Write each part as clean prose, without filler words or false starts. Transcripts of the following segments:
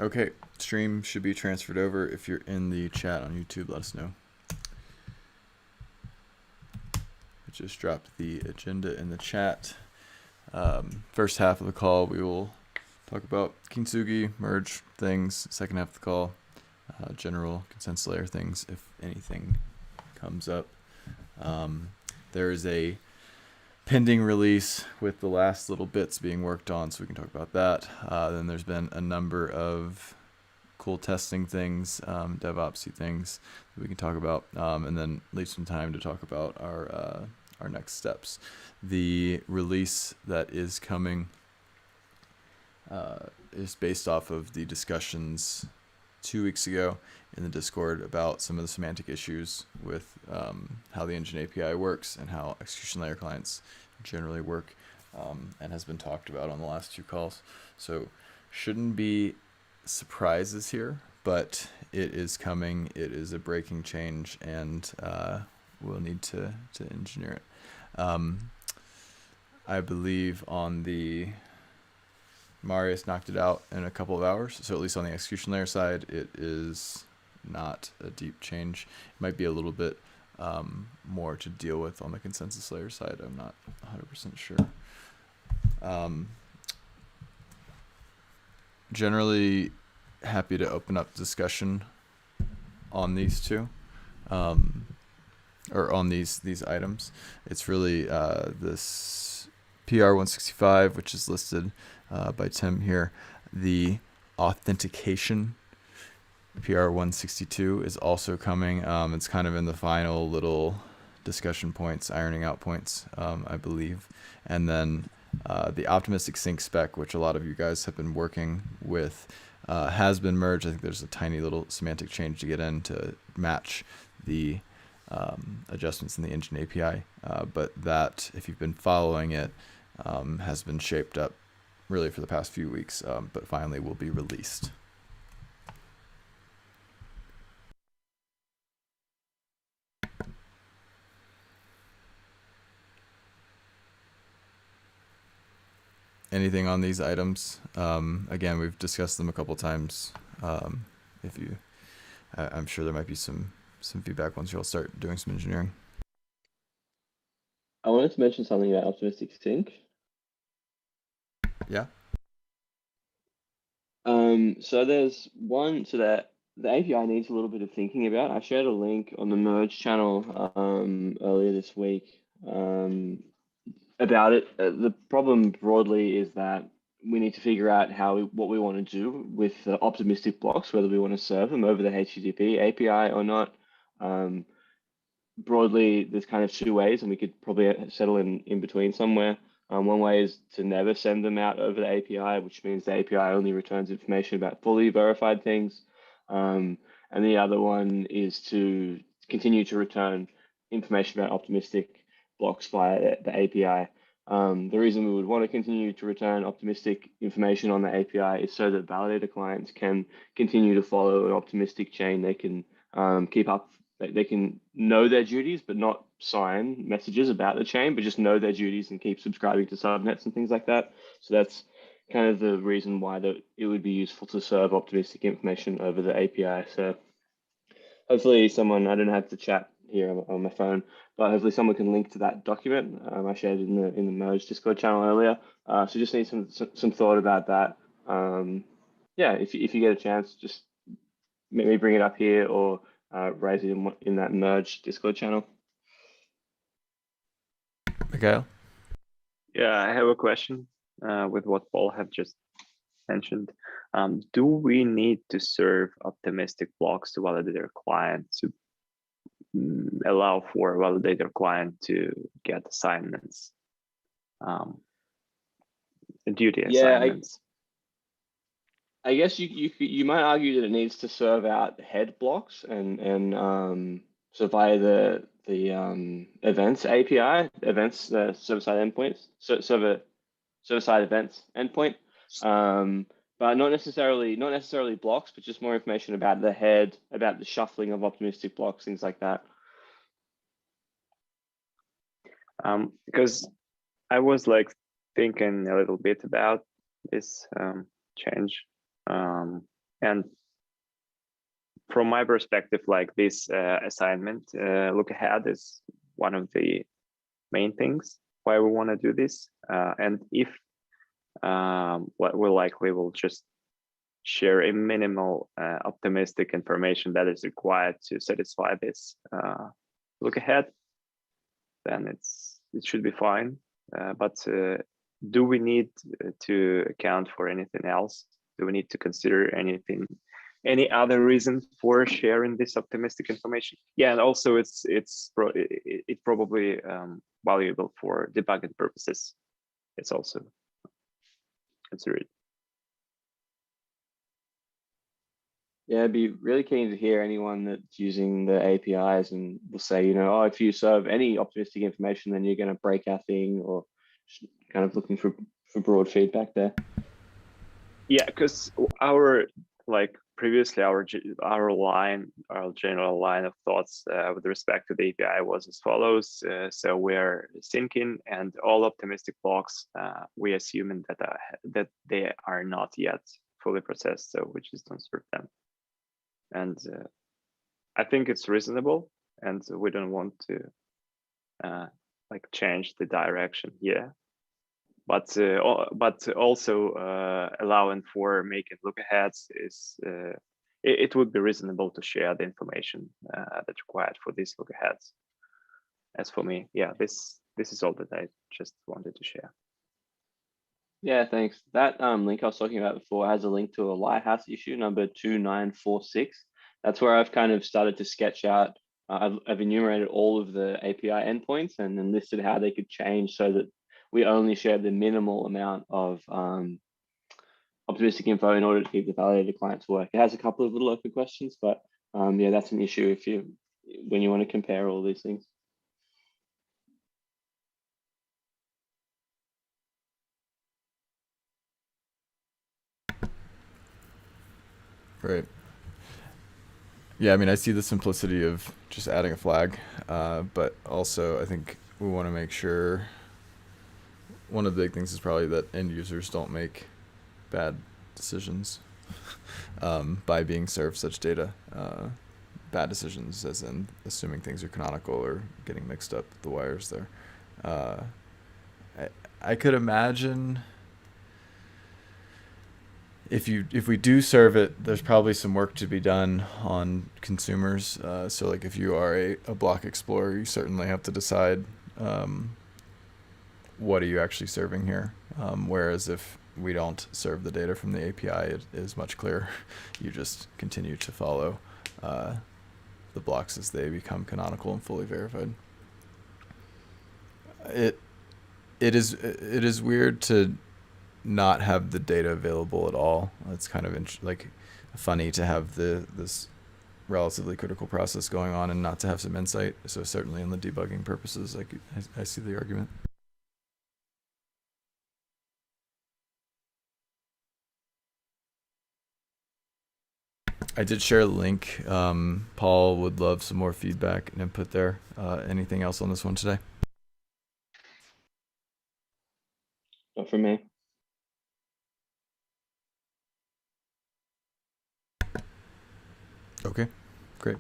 Okay, stream should be transferred over. If you're in the chat on YouTube, let us know. I just dropped the agenda in the chat. First half of the call, we will talk about Kintsugi, merge things. Second half of the call, general consensus layer things, if anything comes up. There is a pending release with the last little bits being worked on, so we can talk about that. Then there's been a number of cool testing things, DevOpsy things that we can talk about, and then leave some time to talk about our next steps. The release that is coming is based off of the discussions 2 weeks ago in the Discord about some of the semantic issues with how the engine API works and how execution layer clients generally work, and has been talked about on the last 2 calls. So shouldn't be surprises here, but it is coming. It is a breaking change, and we'll need to engineer it. I believe on the Marius knocked it out in a couple of hours, so at least on the execution layer side, it is not a deep change. It might be a little bit more to deal with on the consensus layer side. I'm not 100% sure. Generally happy to open up discussion on these two, or on these items. It's really this PR 165, which is listed by Tim here. The authentication PR 162 is also coming. It's kind of in the final little discussion points, ironing out points, I believe. And then the optimistic sync spec, which a lot of you guys have been working with, has been merged. I think there's a tiny little semantic change to get in to match the adjustments in the engine API. But that, if you've been following it, has been shaped up really for the past few weeks, but finally will be released. Anything on these items? Again, we've discussed them a couple times. If you, I'm sure there might be some feedback once you all start doing some engineering. I wanted to mention something about optimistic sync. Yeah. So there's one, so that the API needs a little bit of thinking about. I shared a link on the merge channel earlier this week about it. The problem broadly is that we need to figure out what we want to do with the optimistic blocks, whether we want to serve them over the HTTP API or not. Broadly, there's kind of 2 ways, and we could probably settle in between somewhere. One way is to never send them out over the API, which means the API only returns information about fully verified things. And the other one is to continue to return information about optimistic blocks via the API. The reason we would want to continue to return optimistic information on the API is so that validator clients can continue to follow an optimistic chain. They can keep up, they can know their duties, but not sign messages about the chain, but just know their duties and keep subscribing to subnets and things like that. So that's kind of the reason why it would be useful to serve optimistic information over the API. So hopefully someone, I don't have to chat here on my phone, but hopefully someone can link to that document. I shared it in the merge Discord channel earlier. So just need some thought about that. Yeah, if you get a chance, just maybe bring it up here or raise it in that merge Discord channel. Mikhail? Yeah, I have a question with what Paul have just mentioned. Do we need to serve optimistic blocks to validator client to allow for validator client to get assignments, duty assignments? I guess you might argue that it needs to serve out head blocks and so via the events API, events, the server-side endpoints, server-side events endpoint, but not necessarily blocks, but just more information about the head, about the shuffling of optimistic blocks, things like that. Because I was like thinking a little bit about this change. And from my perspective, like this assignment, look ahead is one of the main things why we want to do this. And if what we likely will just share a minimal optimistic information that is required to satisfy this look ahead, then it should be fine. But do we need to account for anything else? Do we need to consider any other reason for sharing this optimistic information? Yeah, and also it's probably valuable for debugging purposes. It's also considered. Yeah, I'd be really keen to hear anyone that's using the APIs and will say, oh, if you serve any optimistic information, then you're going to break our thing, or kind of looking for broad feedback there. Yeah, because previously our general line of thoughts with respect to the API was as follows. So we're syncing, and all optimistic blocks we assuming that they are not yet fully processed, so we just don't serve them. And I think it's reasonable, and we don't want to change the direction here. But also allowing for making look aheads is it would be reasonable to share the information that's required for these look aheads. As for me, yeah, this is all that I just wanted to share. Yeah, thanks. That link I was talking about before has a link to a Lighthouse issue number 2946. That's where I've kind of started to sketch out. I've enumerated all of the API endpoints and then listed how they could change so that we only share the minimal amount of optimistic info in order to keep the validated clients work. It has a couple of little open questions, but yeah, that's an issue when you want to compare all these things. Right. Yeah, I mean, I see the simplicity of just adding a flag, but also I think we want to make sure one of the big things is probably that end users don't make bad decisions by being served such data. Bad decisions as in assuming things are canonical or getting mixed up the wires there. I could imagine if we do serve it, there's probably some work to be done on consumers. So like if you are a block explorer, you certainly have to decide what are you actually serving here. Whereas if we don't serve the data from the API, it is much clearer. You just continue to follow the blocks as they become canonical and fully verified. It is weird to not have the data available at all. It's kind of funny to have this relatively critical process going on and not to have some insight. So certainly in the debugging purposes, I see the argument. I did share a link. Paul would love some more feedback and input there. Anything else on this one today? Not from me. Okay, great.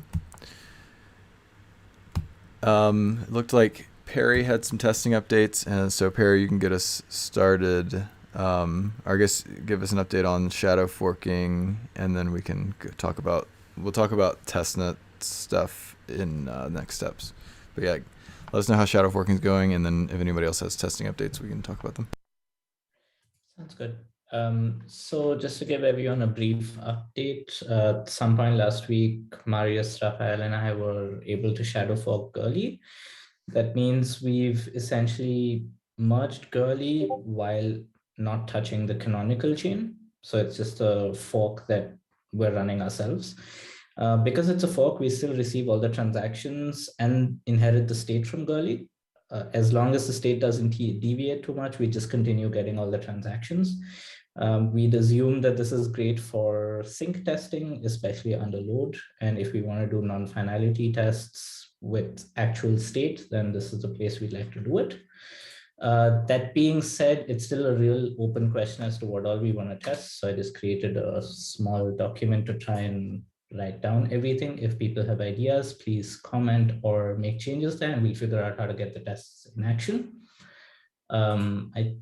It looked like Perry had some testing updates, and so Perry, you can get us started. Or I guess give us an update on shadow forking, and then we can we'll talk about testnet stuff in next steps. But yeah, let us know how shadow forking is going, and then if anybody else has testing updates, we can talk about them. Sounds good. So just to give everyone a brief update, at some point last week, Marius, Rafael, and I were able to shadow fork Girly. That means we've essentially merged Girly while not touching the canonical chain. So it's just a fork that we're running ourselves. Because it's a fork, we still receive all the transactions and inherit the state from Girly. As long as the state doesn't deviate too much, we just continue getting all the transactions. We'd assume that this is great for sync testing, especially under load. And if we want to do non-finality tests with actual state, then this is the place we'd like to do it. That being said, it's still a real open question as to what all we want to test. So I just created a small document to try and write down everything. If people have ideas, please comment or make changes there, and we'll figure out how to get the tests in action. I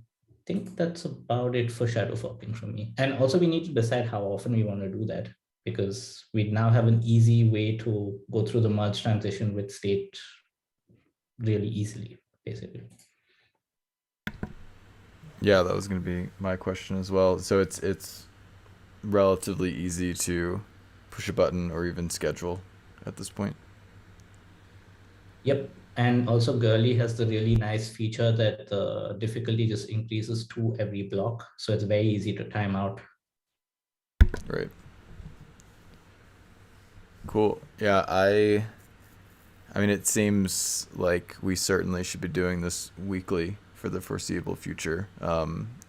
think that's about it for shadow forking from me. And also we need to decide how often we want to do that, because we now have an easy way to go through the merge transition with state really easily, basically. Yeah, that was going to be my question as well. So it's relatively easy to push a button or even schedule at this point. Yep. And also Girly has the really nice feature that the difficulty just increases 2 every block. So it's very easy to time out. Right. Cool. Yeah, I mean, it seems like we certainly should be doing this weekly for the foreseeable future,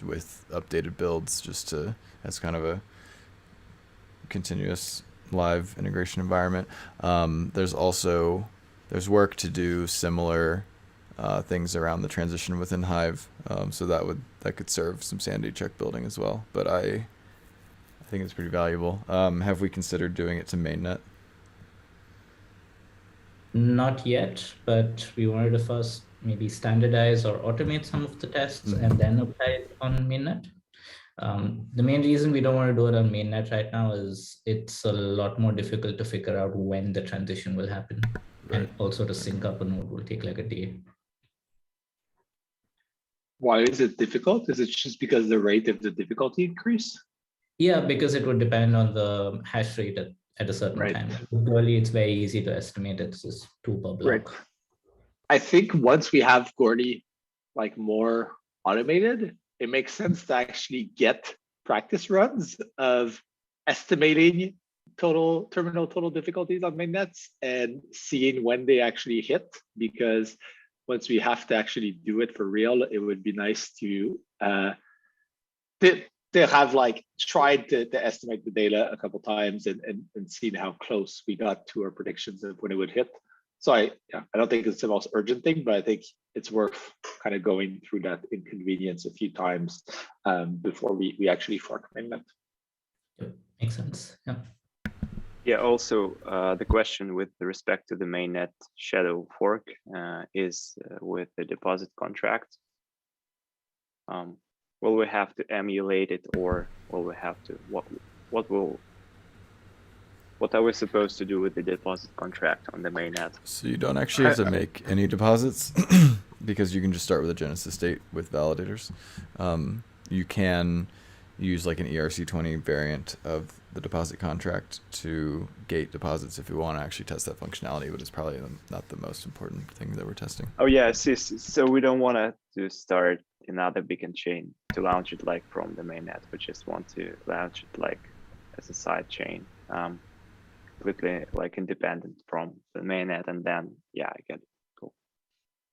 with updated builds, just to as kind of a continuous live integration environment. There's work to do similar things around the transition within Hive, so that could serve some sanity check building as well. But I think it's pretty valuable. Have we considered doing it to mainnet? Not yet, but we wanted to first maybe standardize or automate some of the tests and then apply it on mainnet. The main reason we don't want to do it on mainnet right now is it's a lot more difficult to figure out when the transition will happen. Right. And also to sync up a node will take like a day. Why is it difficult? Is it just because the rate of the difficulty increase? Yeah, because it would depend on the hash rate at a certain time. Really, it's very easy to estimate. It's just 2 per block. Right. I think once we have Gordy like more automated, it makes sense to actually get practice runs of estimating terminal total difficulties on mainnets and seeing when they actually hit, because once we have to actually do it for real, it would be nice to have like tried to estimate the data a couple times and seen how close we got to our predictions of when it would hit. So I don't think it's the most urgent thing, but I think it's worth kind of going through that inconvenience a few times before we actually fork mainnet. Makes sense. Yeah. Yeah. Also, the question with respect to the mainnet shadow fork is with the deposit contract. Will we have to emulate it, or will we have to what are we supposed to do with the deposit contract on the mainnet? So you don't actually have to make any deposits because you can just start with a Genesis state with validators. You can use like an ERC20 variant of the deposit contract to gate deposits if you want to actually test that functionality, but it's probably not the most important thing that we're testing. Oh yeah, so we don't want to start another beacon chain to launch it like from the mainnet. We just want to launch it like as a side chain, completely like independent from the mainnet, and then yeah, I get it. Cool.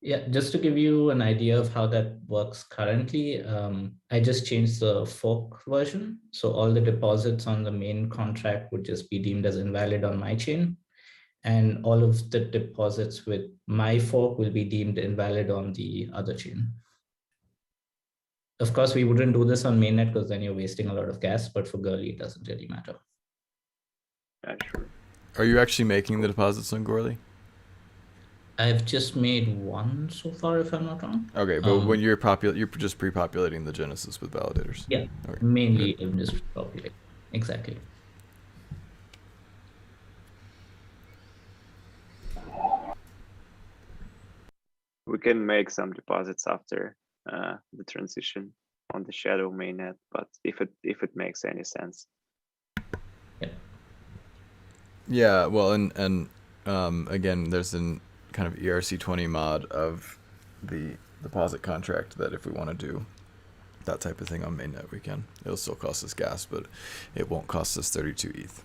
Yeah, just to give you an idea of how that works currently, I just changed the fork version. So all the deposits on the main contract would just be deemed as invalid on my chain. And all of the deposits with my fork will be deemed invalid on the other chain. Of course, we wouldn't do this on mainnet because then you're wasting a lot of gas, but for Girly, it doesn't really matter. Yeah, sure. Are you actually making the deposits on Gorley? I've just made 1 so far, if I'm not wrong. Okay, but when you're just pre-populating the Genesis with validators. Yeah, okay. Mainly I'm just populating. Exactly. We can make some deposits after the transition on the shadow mainnet, but if it makes any sense. Yeah, well, and again, there's an kind of ERC20 mod of the deposit contract that if we want to do that type of thing on mainnet, we can. It'll still cost us gas, but it won't cost us 32 ETH.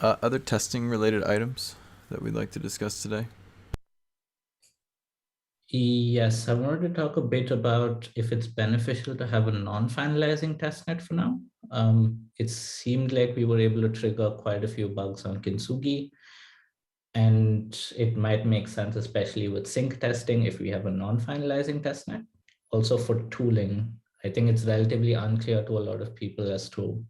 Other testing related items that we'd like to discuss today? Yes, I wanted to talk a bit about if it's beneficial to have a non-finalizing testnet for now. It seemed like we were able to trigger quite a few bugs on Kintsugi. And it might make sense, especially with sync testing, if we have a non-finalizing testnet. Also for tooling, I think it's relatively unclear to a lot of people as to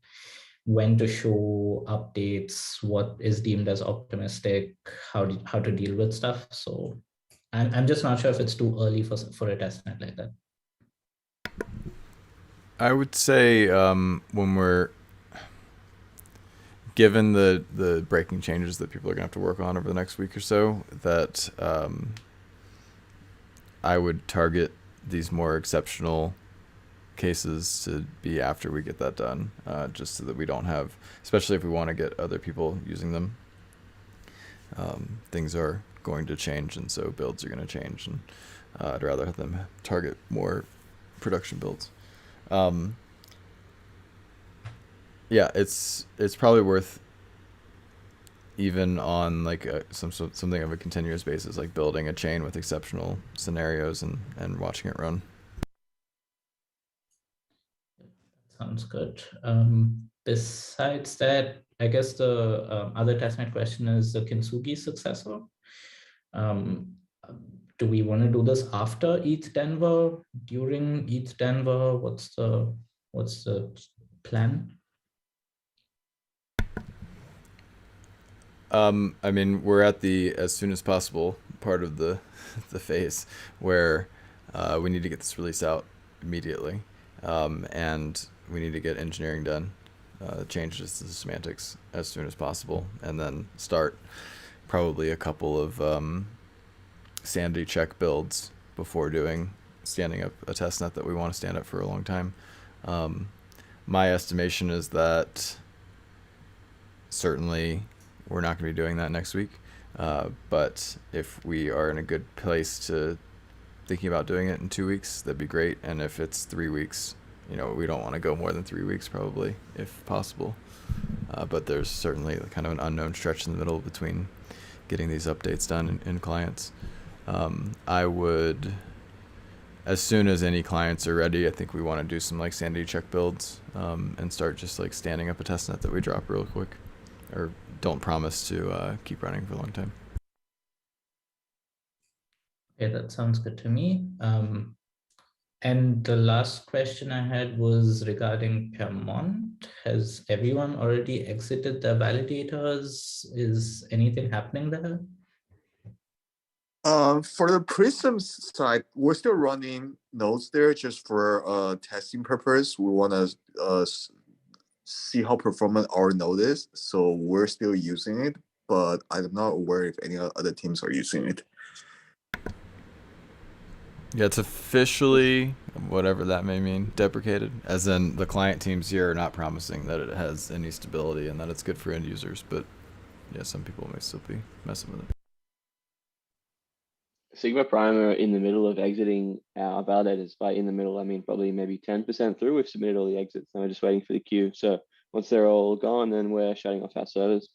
when to show updates, what is deemed as optimistic, how to deal with stuff. So I'm just not sure if it's too early for a testnet like that. I would say when we're given the breaking changes that people are gonna have to work on over the next week or so, that I would target these more exceptional cases to be after we get that done, just so that we don't have, especially if we want to get other people using them. Things are going to change, and so builds are going to change, and I'd rather have them target more production builds. Yeah, it's probably worth, even on like something of a continuous basis, like building a chain with exceptional scenarios and watching it run. Sounds good. Besides that, I guess the other testnet question is the Kintsugi successor. Do we want to do this after ETH Denver, during ETH Denver? What's the plan? I mean, we're at the as soon as possible part of the phase where we need to get this release out immediately, and we need to get engineering done, changes to the semantics as soon as possible, and then start probably a couple of sanity check builds before standing up a testnet that we want to stand up for a long time. My estimation is that certainly we're not going to be doing that next week, but if we are in a good place to thinking about doing it in 2 weeks, that'd be great. And if it's 3 weeks, we don't want to go more than 3 weeks probably, if possible. But there's certainly kind of an unknown stretch in the middle between getting these updates done in clients. I would, as soon as any clients are ready, I think we want to do some like sanity check builds, and start just like standing up a testnet that we drop real quick, or don't promise to keep running for a long time. Okay, that sounds good to me. And the last question I had was regarding Piermont. Has everyone already exited their validators? Is anything happening there? For the Prisms side, we're still running nodes there just for testing purpose. We want to see how performant our node is, so we're still using it. But I'm not aware if any other teams are using it. Yeah, it's officially, whatever that may mean, deprecated. As in, the client teams here are not promising that it has any stability and that it's good for end users. But yeah, some people may still be messing with it. Sigma Prime are in the middle of exiting our validators. By in the middle, I mean probably maybe 10% through. We've submitted all the exits and we're just waiting for the queue. So once they're all gone, then we're shutting off our servers.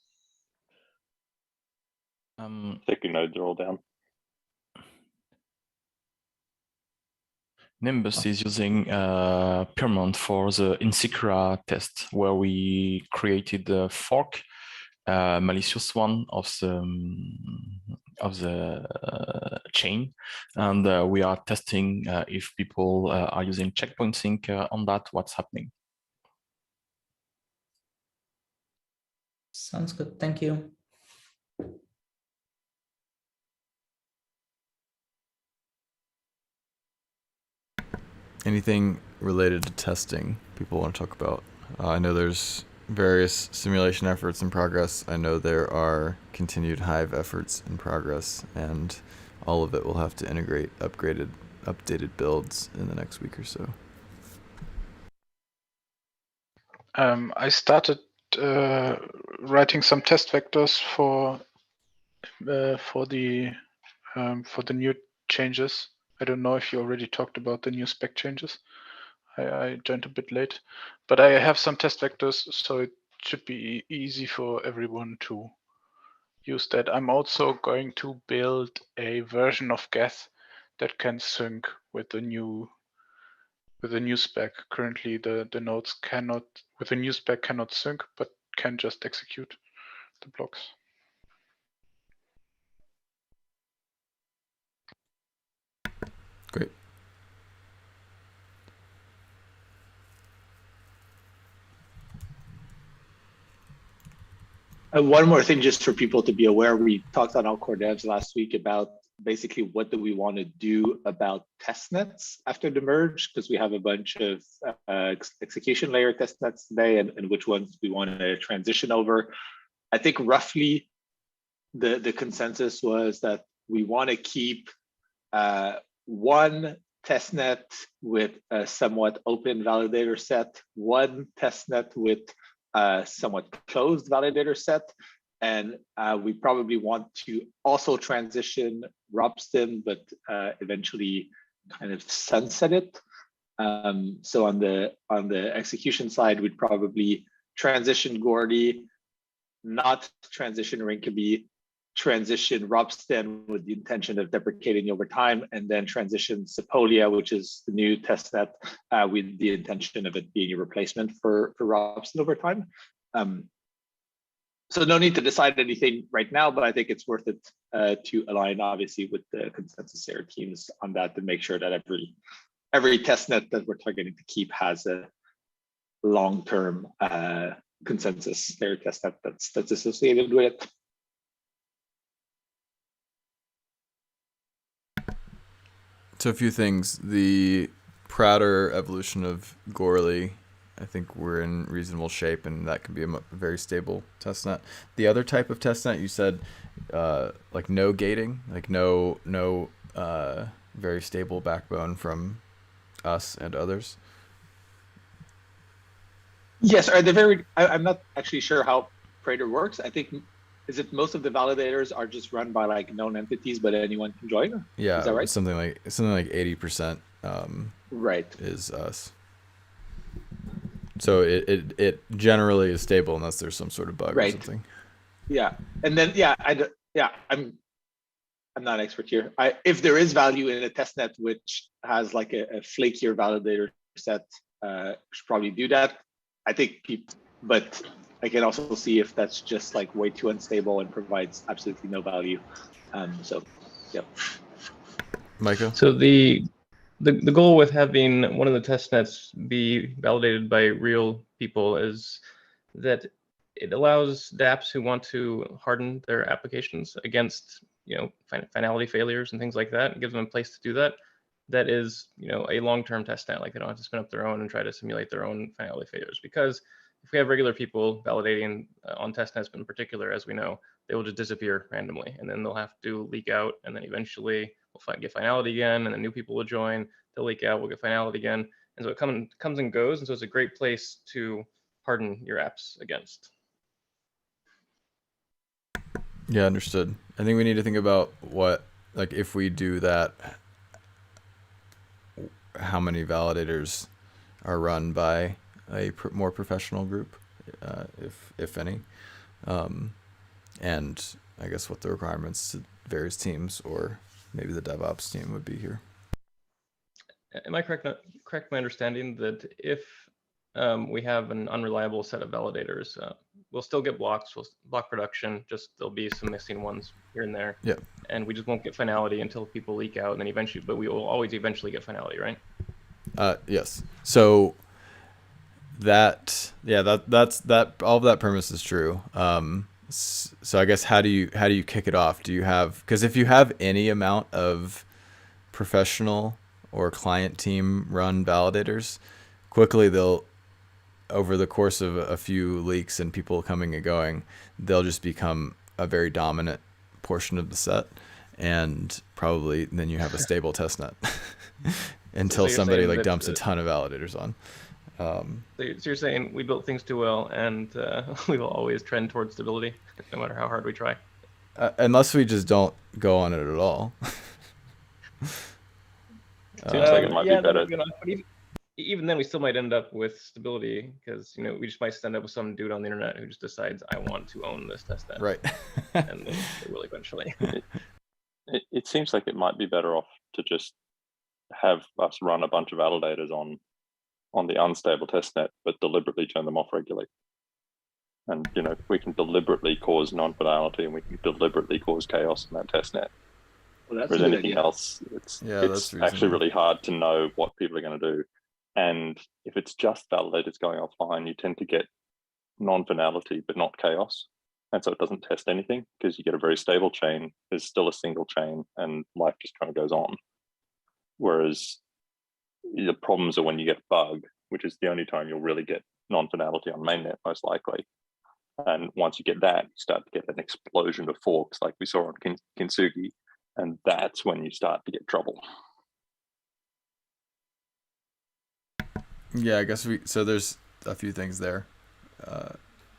Taking nodes are all down. Nimbus is using Piermont for the Insecura test, where we created a fork, malicious one of the chain, and we are testing if people are using checkpoint sync on that, what's happening. Sounds good. Thank you. Anything related to testing people want to talk about? I know there's various simulation efforts in progress. I know there are continued Hive efforts in progress, and all of it will have to integrate updated builds in the next week or so. I started writing some test vectors for the new changes. I don't know if you already talked about the new spec changes. I joined a bit late, but I have some test vectors, so it should be easy for everyone to use that. I'm also going to build a version of Geth that can sync with the new spec. Currently, the nodes cannot, with the new spec, cannot sync, but can just execute the blocks. One more thing, just for people to be aware, we talked on our core devs last week about basically what do we want to do about testnets after the merge, because we have a bunch of execution layer testnets today, and which ones we want to transition over. I think roughly the consensus was that we want to keep one testnet with a somewhat open validator set, one testnet with somewhat closed validator set. And we probably want to also transition Robston, but eventually kind of sunset it. So on the execution side, we'd probably transition Gordy, not transition Rinkeby, transition Robston with the intention of deprecating over time, and then transition Sepolia, which is the new testnet, with the intention of it being a replacement for Robston over time. So no need to decide anything right now, but I think it's worth it to align, obviously, with the consensus layer teams on that to make sure that every testnet that we're targeting to keep has a long-term consensus layer testnet that's associated with it. So a few things. The prouder evolution of Gorley, I think we're in reasonable shape, and that can be a very stable testnet. The other type of testnet, you said, like no gating, like no very stable backbone from us and others. Yes, are they very? I'm not actually sure how Prater works. I think is it most of the validators are just run by like known entities, but anyone can join. Yeah, is that right? Something like 80%. Right. Is us. So it generally is stable unless there's some sort of bug or something. Yeah, and then I'm not an expert here. If there is value in a testnet which has like a flakier validator set, should probably do that. I think but I can also see if that's just like way too unstable and provides absolutely no value. So yeah. Micah? So the goal with having one of the testnets be validated by real people is that it allows dApps who want to harden their applications against finality failures and things like that. It gives them a place to do that. That is a long-term testnet. Like they don't have to spin up their own and try to simulate their own finality failures, because if we have regular people validating on testnets in particular, as we know, they will just disappear randomly, and then they'll have to leak out, and then eventually we'll get finality again, and then new people will join, they'll leak out, we'll get finality again. And so it comes and goes, and so it's a great place to harden your apps against. Yeah, understood. I think we need to think about like if we do that, how many validators are run by a more professional group, if any, and I guess what the requirements to various teams or maybe the DevOps team would be here. Am I correct my understanding that if we have an unreliable set of validators, we'll still get blocks, we'll block production, just there'll be some missing ones here and there. Yeah. And we just won't get finality until people leak out, and then eventually, but we will always eventually get finality, right? Yes. So that's all of that premise is true. So I guess how do you kick it off? Do you have, because if you have any amount of professional or client team run validators, quickly they'll, over the course of a few leaks and people coming and going, they'll just become a very dominant portion of the set, and probably then you have a stable testnet until somebody like dumps a ton of validators on. So you're saying we built things too well, and we will always trend towards stability, no matter how hard we try? Unless we just don't go on it at all. Seems like it might be better. Even then, we still might end up with stability, because we just might end up with some dude on the internet who just decides, I want to own this testnet. Right. And they will eventually. It seems like it might be better off to just have us run a bunch of validators on the unstable testnet, but deliberately turn them off regularly. And we can deliberately cause non-finality, and we can deliberately cause chaos in that testnet. Well, that's Whereas anything else, it's actually really hard to know what people are going to do. And if it's just validators going offline, you tend to get non-finality but not chaos. And so it doesn't test anything because you get a very stable chain. There's still a single chain and life just kind of goes on. Whereas the problems are when you get a bug, which is the only time you'll really get non-finality on mainnet, most likely. And once you get that, you start to get an explosion of forks like we saw on Kintsugi. And that's when you start to get trouble. Yeah, I guess so there's a few things there.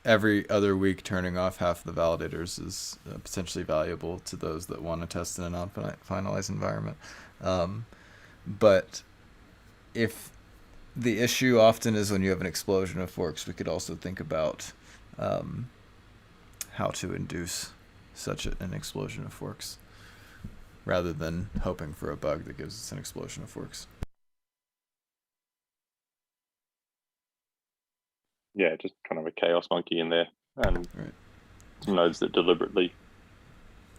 Every other week turning off half the validators is potentially valuable to those that want to test in a non-finalized environment. But if the issue often is when you have an explosion of forks, we could also think about how to induce such an explosion of forks rather than hoping for a bug that gives us an explosion of forks. Yeah, just kind of a chaos monkey in there, and some nodes that deliberately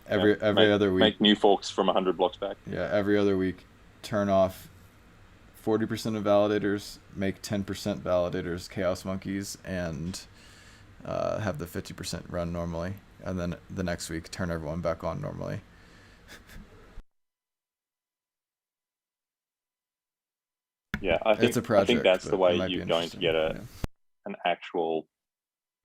every other week make new forks from 100 blocks back. Yeah, every other week, turn off 40% of validators, make 10% validators chaos monkeys, and have the 50% run normally, and then the next week turn everyone back on normally. Yeah, I think it's a project, I think that's the way you're going to get an actual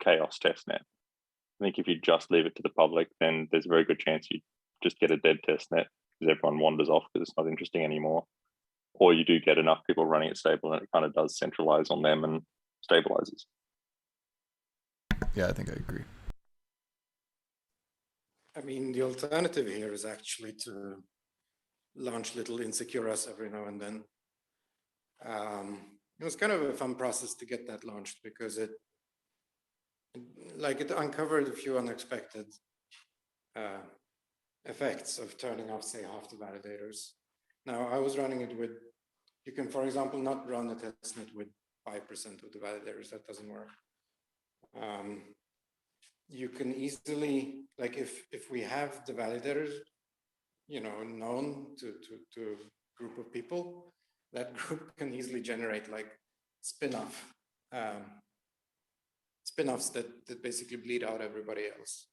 chaos testnet. I think if you just leave it to the public, then there's a very good chance you just get a dead testnet because everyone wanders off because it's not interesting anymore. Or you do get enough people running it stable and it kind of does centralize on them and stabilizes. Yeah, I think I agree. I mean, the alternative here is actually to launch little insecuras every now and then. It was kind of a fun process to get that launched because it uncovered a few unexpected effects of turning off, say, half the validators. Now, I was running it with, you can, for example, not run a testnet with 5% of the validators. That doesn't work. You can easily, like if we have the validators, known to a group of people, that group can easily generate like spin-offs that basically bleed out everybody else.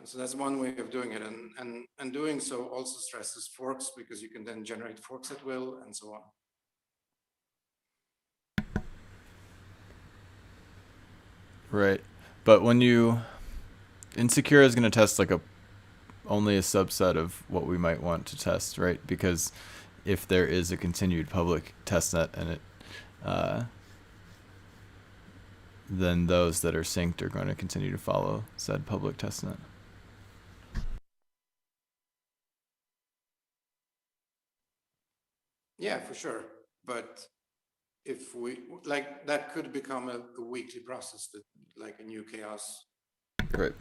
So that's one way of doing it, and doing so also stresses forks because you can then generate forks at will and so on. Right, but when Insecure is going to test like only a subset of what we might want to test, right? Because if there is a continued public testnet and it, then those that are synced are going to continue to follow said public testnet. Yeah, for sure. But if we that could become a weekly process, that like a new chaos gets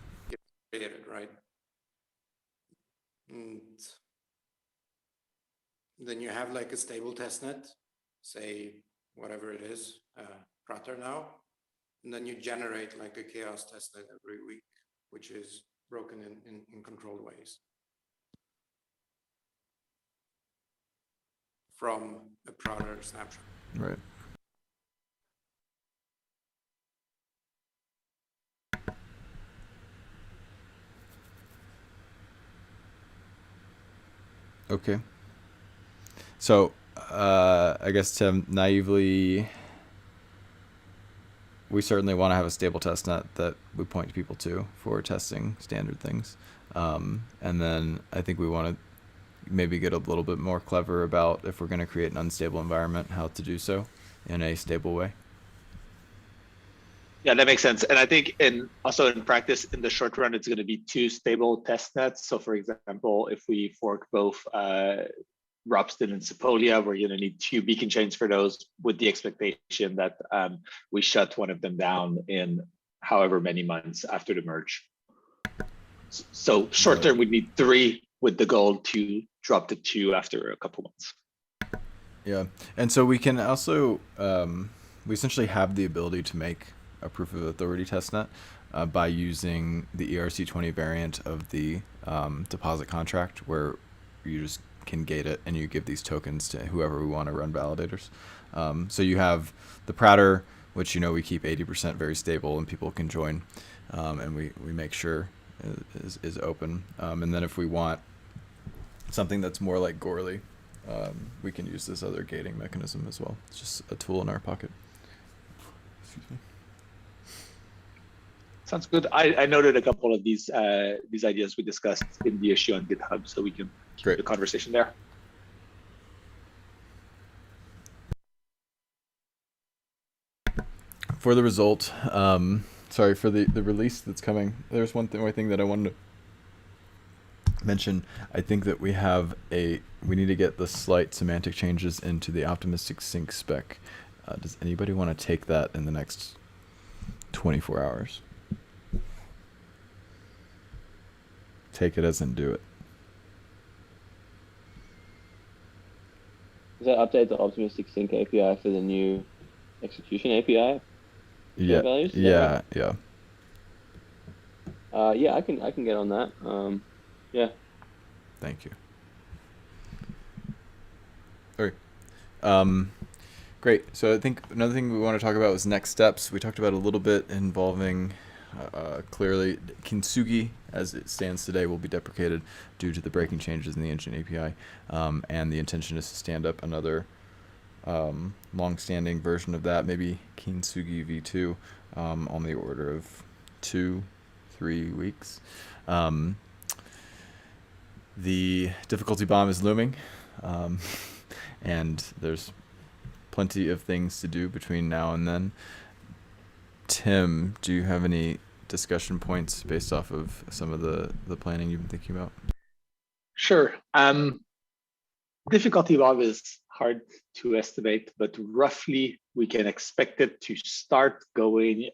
created, right? And then you have like a stable testnet, say whatever it is, Prater now, and then you generate like a chaos testnet every week, which is broken in controlled ways from a Prater snapshot. Right. Okay. So, I guess to naively, we certainly want to have a stable testnet that we point people to for testing standard things. And then I think we want to maybe get a little bit more clever about if we're going to create an unstable environment, how to do so in a stable way. Yeah, that makes sense. And I think also in practice, in the short run, it's going to be 2 stable test nets. So for example, if we fork both Ropsten and Sepolia, we're going to need 2 beacon chains for those with the expectation that we shut one of them down in however many months after the merge. So short term, we need 3 with the goal to drop to 2 after a couple months. Yeah, and so we can also, we essentially have the ability to make a proof of authority testnet by using the ERC20 variant of the deposit contract, where you just can gate it and you give these tokens to whoever we want to run validators. So you have the Prater, which we keep 80% very stable and people can join. and we make sure is open. And then if we want something that's more like Goerli, we can use this other gating mechanism as well. It's just a tool in our pocket. Excuse me. Sounds good. I noted a couple of these ideas we discussed in the issue on GitHub, so we can keep the conversation there. For the result, sorry, for the release that's coming, there's one more thing that I wanted to mention. I think that we need to get the slight semantic changes into the optimistic sync spec. Does anybody want to take that in the next 24 hours? Take it as in do it. Does that update the optimistic sync API for the new execution API? Yeah. Values? Yeah. Yeah, I can get on that. Yeah. Thank you. All right. Great. So I think another thing we want to talk about was next steps. We talked about a little bit involving clearly Kintsugi as it stands today will be deprecated due to the breaking changes in the engine API, and the intention is to stand up another long-standing version of that, maybe Kintsugi v2, on the order of 2-3 weeks. The difficulty bomb is looming, and there's plenty of things to do between now and then. Tim, do you have any discussion points based off of some of the planning you've been thinking about? Sure. Difficulty bomb is hard to estimate, but roughly we can expect it to start being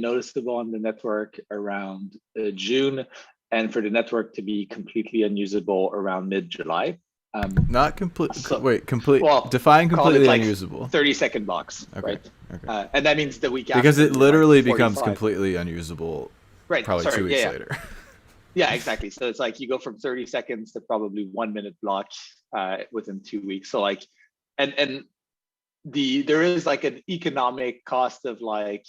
noticeable on the network around June, and for the network to be completely unusable around mid-July. Not complete. So, define completely like unusable. 30-second blocks, okay. right? Okay. And that means the week because after, it literally like becomes 45. completely unusable. Right. Probably 2 weeks later. Yeah, exactly. So it's like you go from 30 seconds to probably 1 minute block within 2 weeks. So like, and there is like an economic cost of like,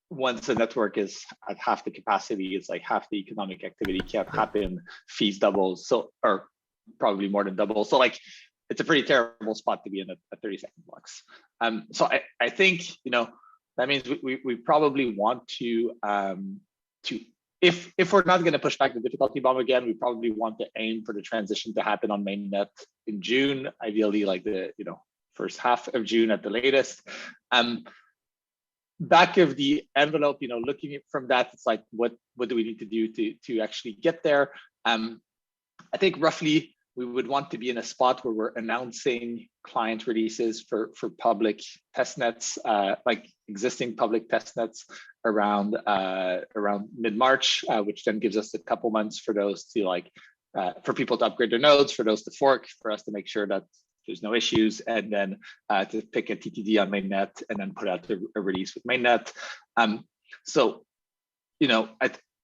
once the network is at half the capacity, it's like half the economic activity can't happen, fees double, so, or probably more than double. So like, it's a pretty terrible spot to be in at 30-second blocks. So I think, that means we probably want to if we're not going to push back the difficulty bomb again, we probably want to aim for the transition to happen on mainnet in June, ideally like the first half of June at the latest. Back of the envelope, looking at from that, it's like what do we need to do to actually get there? I think roughly we would want to be in a spot where we're announcing client releases for public testnets, like existing public testnets around mid-March, which then gives us a couple months for those to for people to upgrade their nodes, for those to fork, for us to make sure that there's no issues, and then to pick a TTD on mainnet and then put out a release with mainnet. So,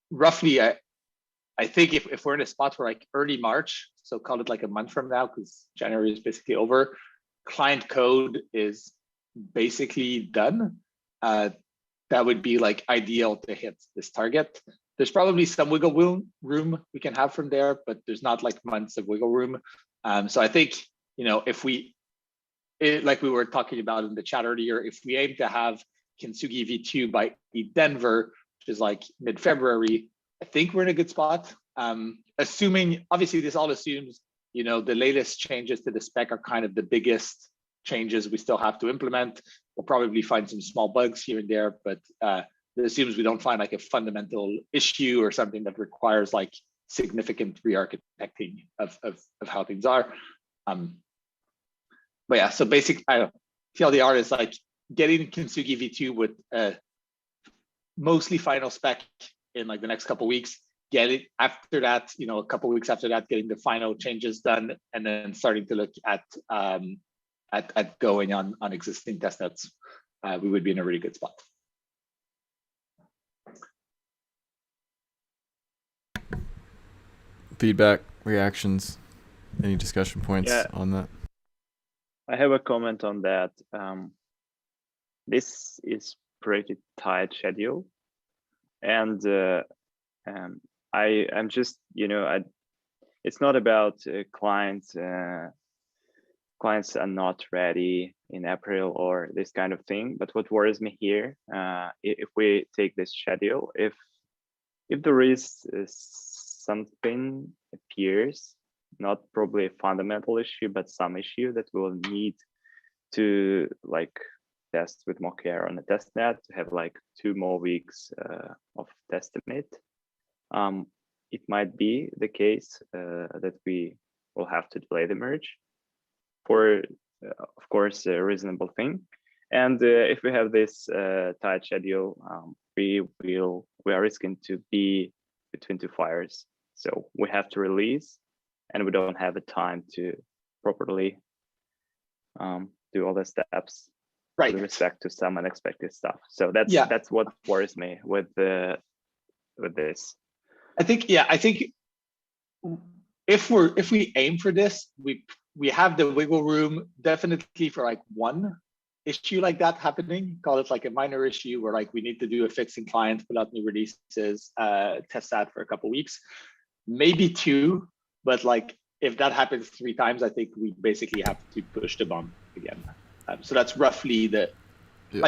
roughly, I think if we're in a spot where like early March, so call it like a month from now, because January is basically over, client code is basically done. That would be like ideal to hit this target. There's probably some wiggle room we can have from there, but there's not like months of wiggle room. So I think, if like we were talking about in the chat earlier, if we aim to have Kintsugi v2 by Denver, which is like mid-February, I think we're in a good spot. Assuming, obviously this all assumes, the latest changes to the spec are kind of the biggest changes we still have to implement. We'll probably find some small bugs here and there, but it assumes we don't find like a fundamental issue or something that requires like significant re-architecting of how things are. But yeah, so basic, TLDR is like getting Kintsugi v2 with mostly final spec in like the next couple of weeks. Get it after that, a couple of weeks after that, getting the final changes done, and then starting to look at going on existing testnets. We would be in a really good spot. Feedback, reactions, any discussion points on that? I have a comment on that. This is pretty tight schedule. And I'm just, it's not about clients are not ready in April or this kind of thing. But what worries me here, if we take this schedule, if there is something appears, not probably a fundamental issue, but some issue that we'll need to like test with more care on the testnet, to have like 2 more weeks of testing it. It might be the case that we will have to delay the merge for, of course, a reasonable thing. And if we have this tight schedule, we are risking to be between 2 fires. So we have to release, and we don't have the time to properly do all the steps Right. with respect to some unexpected stuff. So that's what worries me with this. I think if we aim for this, we have the wiggle room definitely for like one issue like that happening. Call it like a minor issue where like we need to do a fix in client, put out new releases, test that for a couple weeks, maybe 2. But like if that happens 3 times, I think we basically have to push the bomb again. So that's roughly the we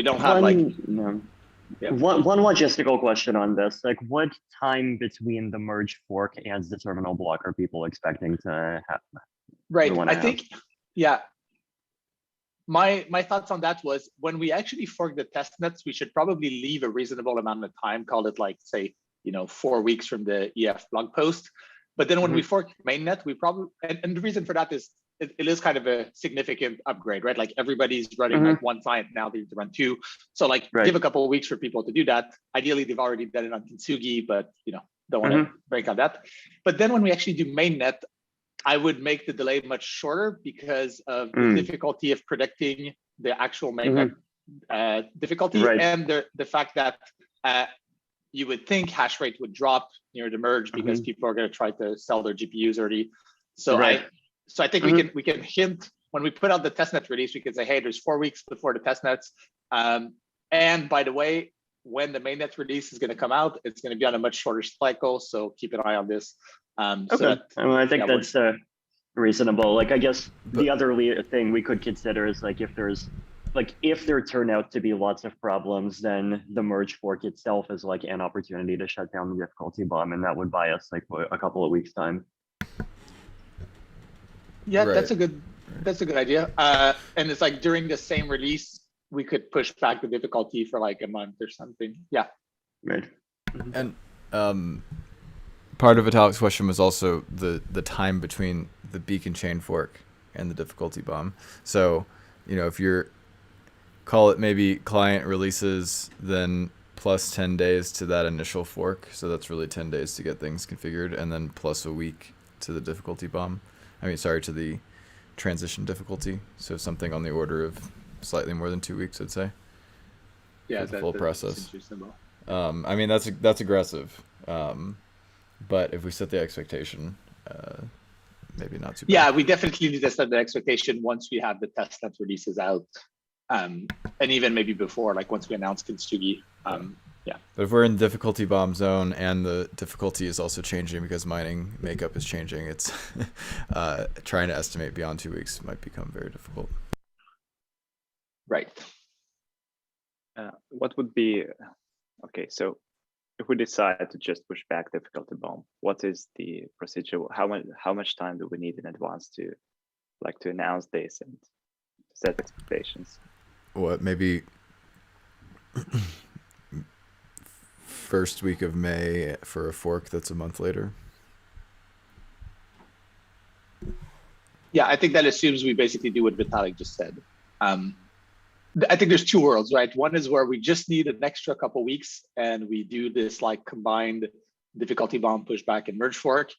don't have one logistical question on this. Like, what time between the merge fork and the terminal block are people expecting to have? Right. I think, my thoughts on that was when we actually fork the test nets, we should probably leave a reasonable amount of time, call it like, say, 4 weeks from the EF blog post. But then when we fork mainnet, we probably, and the reason for that is it is kind of a significant upgrade, right? Like everybody's running like 1 client now, they need to run 2. So like give a couple of weeks for people to do that. Ideally, they've already done it on Kintsugi, but don't want to break on that. But then when we actually do mainnet, I would make the delay much shorter because of the difficulty of predicting the actual mainnet difficulty, and the fact that you would think hash rate would drop near the merge because people are going to try to sell their GPUs early. So I think we can hint when we put out the testnet release, we can say, hey, there's 4 weeks before the testnets. And by the way, when the mainnet release is going to come out, it's going to be on a much shorter cycle. So keep an eye on this. Okay. I think that's reasonable. Like, I guess the other thing we could consider is like if there turn out to be lots of problems, then the merge fork itself is like an opportunity to shut down the difficulty bomb, and that would buy us like a couple of weeks time. Yeah, that's a good idea. And it's like during the same release, we could push back the difficulty for like a month or something. Yeah. Right. And part of Vitalik's question was also the time between the beacon chain fork and the difficulty bomb. So, if you're, call it maybe client releases, then plus 10 days to that initial fork. So that's really 10 days to get things configured, and then plus a week to the difficulty bomb. To the transition difficulty. So something on the order of slightly more than 2 weeks, I'd say. Yeah, the full process. That's aggressive. But if we set the expectation, maybe not too bad. Yeah, we definitely need to set the expectation once we have the testnet releases out. And even maybe before, like once we announce Kintsugi. But if we're in the difficulty bomb zone and the difficulty is also changing because mining makeup is changing, it's trying to estimate beyond 2 weeks might become very difficult. Right. What would be, okay, so if we decide to just push back difficulty bomb, what is the procedure? How much time do we need in advance to announce this and set expectations? What, maybe first week of May for a fork that's a month later? Yeah, I think that assumes we basically do what Vitalik just said. I think there's 2 worlds, right? One is where we just need an extra couple weeks and we do this like combined difficulty bomb pushback and merge fork.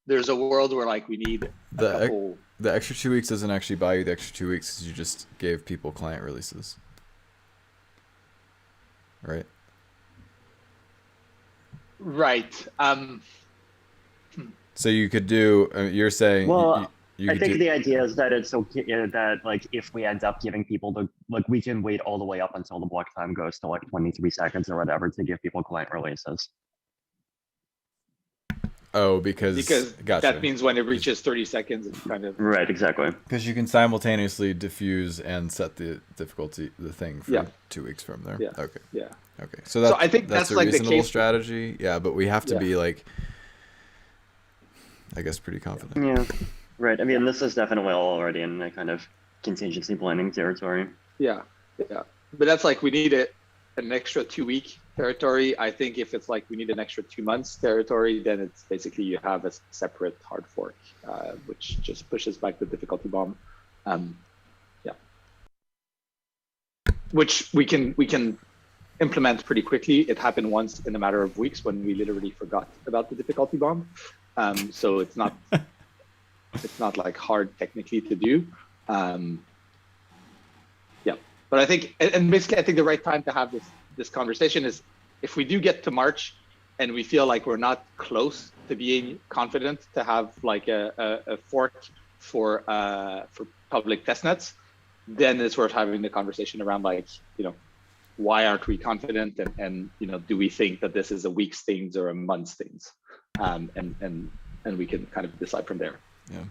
There's a world where like we need the extra 2 weeks doesn't actually buy you the extra 2 weeks because you just gave people client releases, right? Right. So you could do. You're saying. Well, I think the idea is that it's okay that like if we end up giving people the like we can wait all the way up until the block time goes to like 23 seconds or whatever to give people client releases. Oh, because gotcha. that means when it reaches 30 seconds, it's kind of right. Exactly. Because you can simultaneously diffuse and set the difficulty thing for Yeah. 2 weeks from there. Yeah. Okay. Yeah. Okay. So I think that's a like the reasonable case. strategy. Yeah, but we have to Yeah. be like, I guess, pretty confident. Yeah. Right. I mean, this is definitely already in the kind of contingency planning territory. Yeah. Yeah. But that's like we need an extra 2-week territory. I think if it's like we need an extra 2 months territory, then it's basically you have a separate hard fork, which just pushes back the difficulty bomb. Yeah. Which we can implement pretty quickly. It happened once in a matter of weeks when we literally forgot about the difficulty bomb. So it's not like hard technically to do. Yeah, but I think, and basically I think the right time to have this conversation is if we do get to March and we feel like we're not close to being confident to have like a fork for public testnets, then it's worth having the conversation around like, why aren't we confident, and do we think that this is a week's things or a month's things, and we can kind of decide from there. Yeah.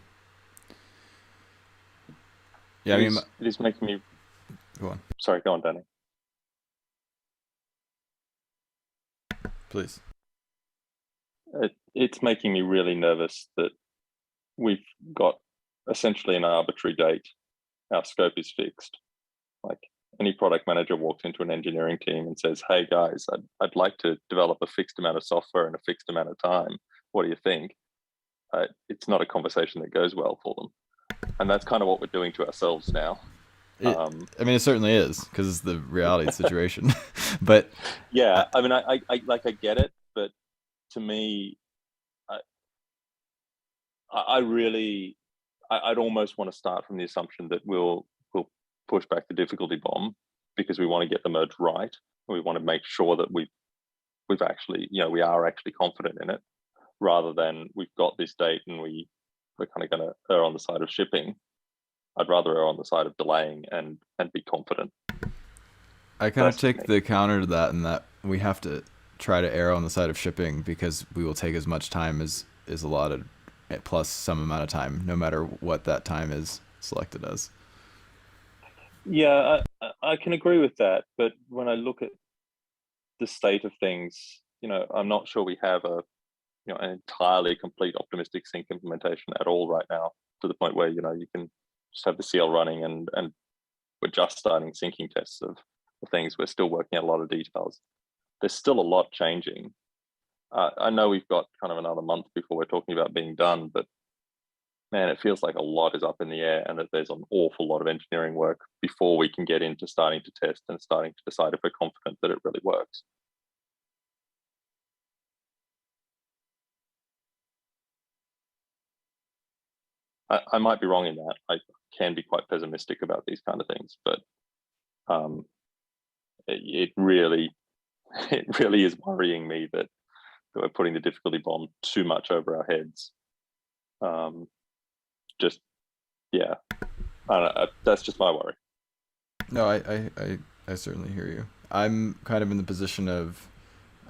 Yeah, I mean, it is making me. Go on. Sorry, go on, Danny. Please. It's making me really nervous that we've got essentially an arbitrary date. Our scope is fixed. Like any product manager walks into an engineering team and says, "Hey guys, I'd like to develop a fixed amount of software in a fixed amount of time. What do you think?" It's not a conversation that goes well for them, and that's kind of what we're doing to ourselves now. I mean, it certainly is because it's the reality situation. But yeah, I mean, I get it, but to me, I'd almost want to start from the assumption that we'll push back the difficulty bomb because we want to get the merge right. We want to make sure that we've actually, we are actually confident in it, rather than we've got this date and we're kind of going to err on the side of shipping. I'd rather err on the side of delaying and be confident. I kind of take the counter to that, in that we have to try to err on the side of shipping because we will take as much time as is allotted, plus some amount of time, no matter what that time is selected as. Yeah, I can agree with that. But when I look at the state of things, I'm not sure we have an entirely complete optimistic sync implementation at all right now, to the point where, you can just have the CL running and we're just starting syncing tests of things. We're still working out a lot of details. There's still a lot changing. I know we've got kind of another month before we're talking about being done, but man, it feels like a lot is up in the air and that there's an awful lot of engineering work before we can get into starting to test and starting to decide if we're confident that it really works. I might be wrong in that. I can be quite pessimistic about these kind of things, but it really is worrying me that we're putting the difficulty bomb too much over our heads. That's just my worry. No, I certainly hear you. I'm kind of in the position of,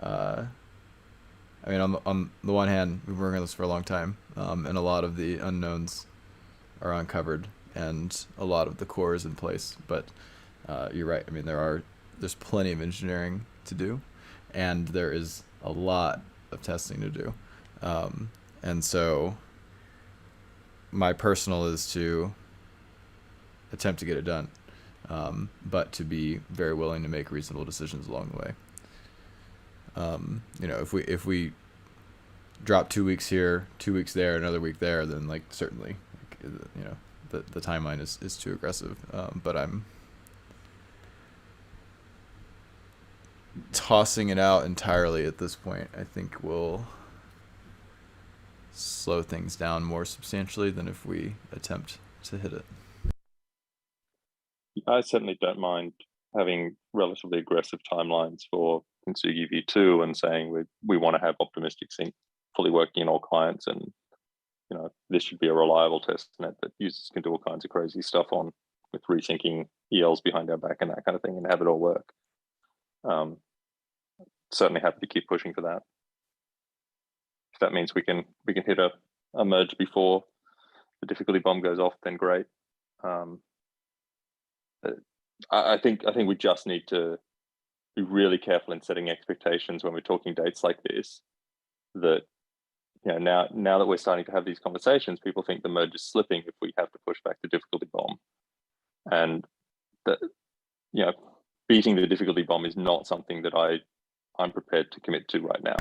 I mean, on the one hand, we've been working on this for a long time, and a lot of the unknowns are uncovered, and a lot of the core is in place. But you're right. I mean, there's plenty of engineering to do, and there is a lot of testing to do, and so my personal is to attempt to get it done, but to be very willing to make reasonable decisions along the way. If we drop 2 weeks here, 2 weeks there, another week there, then certainly, the timeline is too aggressive. But I'm tossing it out entirely at this point. I think we'll slow things down more substantially than if we attempt to hit it. I certainly don't mind having relatively aggressive timelines for Kintsugi V2 and saying we want to have optimistic sync fully working in all clients and this should be a reliable test net that users can do all kinds of crazy stuff on, with resyncing ELs behind our back and that kind of thing, and have it all work. Certainly happy to keep pushing for that. If that means we can hit a merge before the difficulty bomb goes off, then great. I think we just need to be really careful in setting expectations when we're talking dates like this. That now that we're starting to have these conversations, people think the merge is slipping if we have to push back the difficulty bomb, and that beating the difficulty bomb is not something that I'm prepared to commit to right now,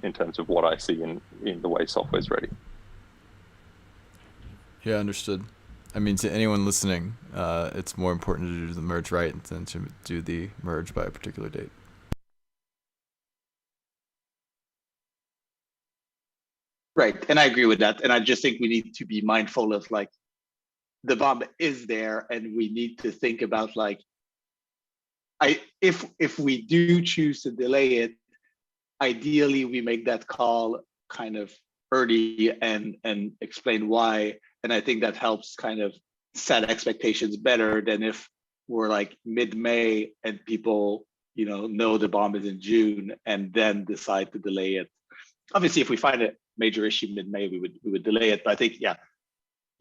in terms of what I see in the way software's ready. Yeah, understood. I mean, to anyone listening, it's more important to do the merge right than to do the merge by a particular date. Right, and I agree with that. And I just think we need to be mindful of like, the bomb is there, and we need to think about like, if we do choose to delay it, ideally we make that call kind of early and explain why. And I think that helps kind of set expectations better than if we're like mid-May and people know the bomb is in June and then decide to delay it. Obviously, if we find a major issue mid-May, we would delay it. But I think, yeah,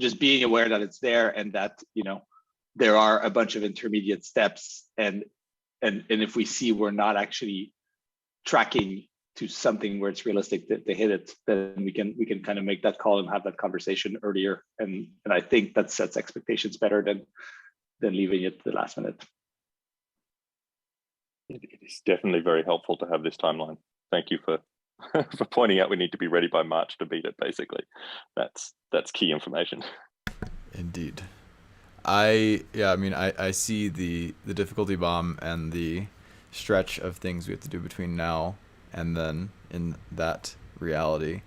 just being aware that it's there and that there are a bunch of intermediate steps, and if we see we're not actually tracking to something where it's realistic that they hit it, then we can kind of make that call and have that conversation earlier. And I think that sets expectations better than leaving it to the last minute. It is definitely very helpful to have this timeline. Thank you for for pointing out we need to be ready by March to beat it. Basically, that's key information. Indeed. I see the difficulty bomb and the stretch of things we have to do between now and then in that reality.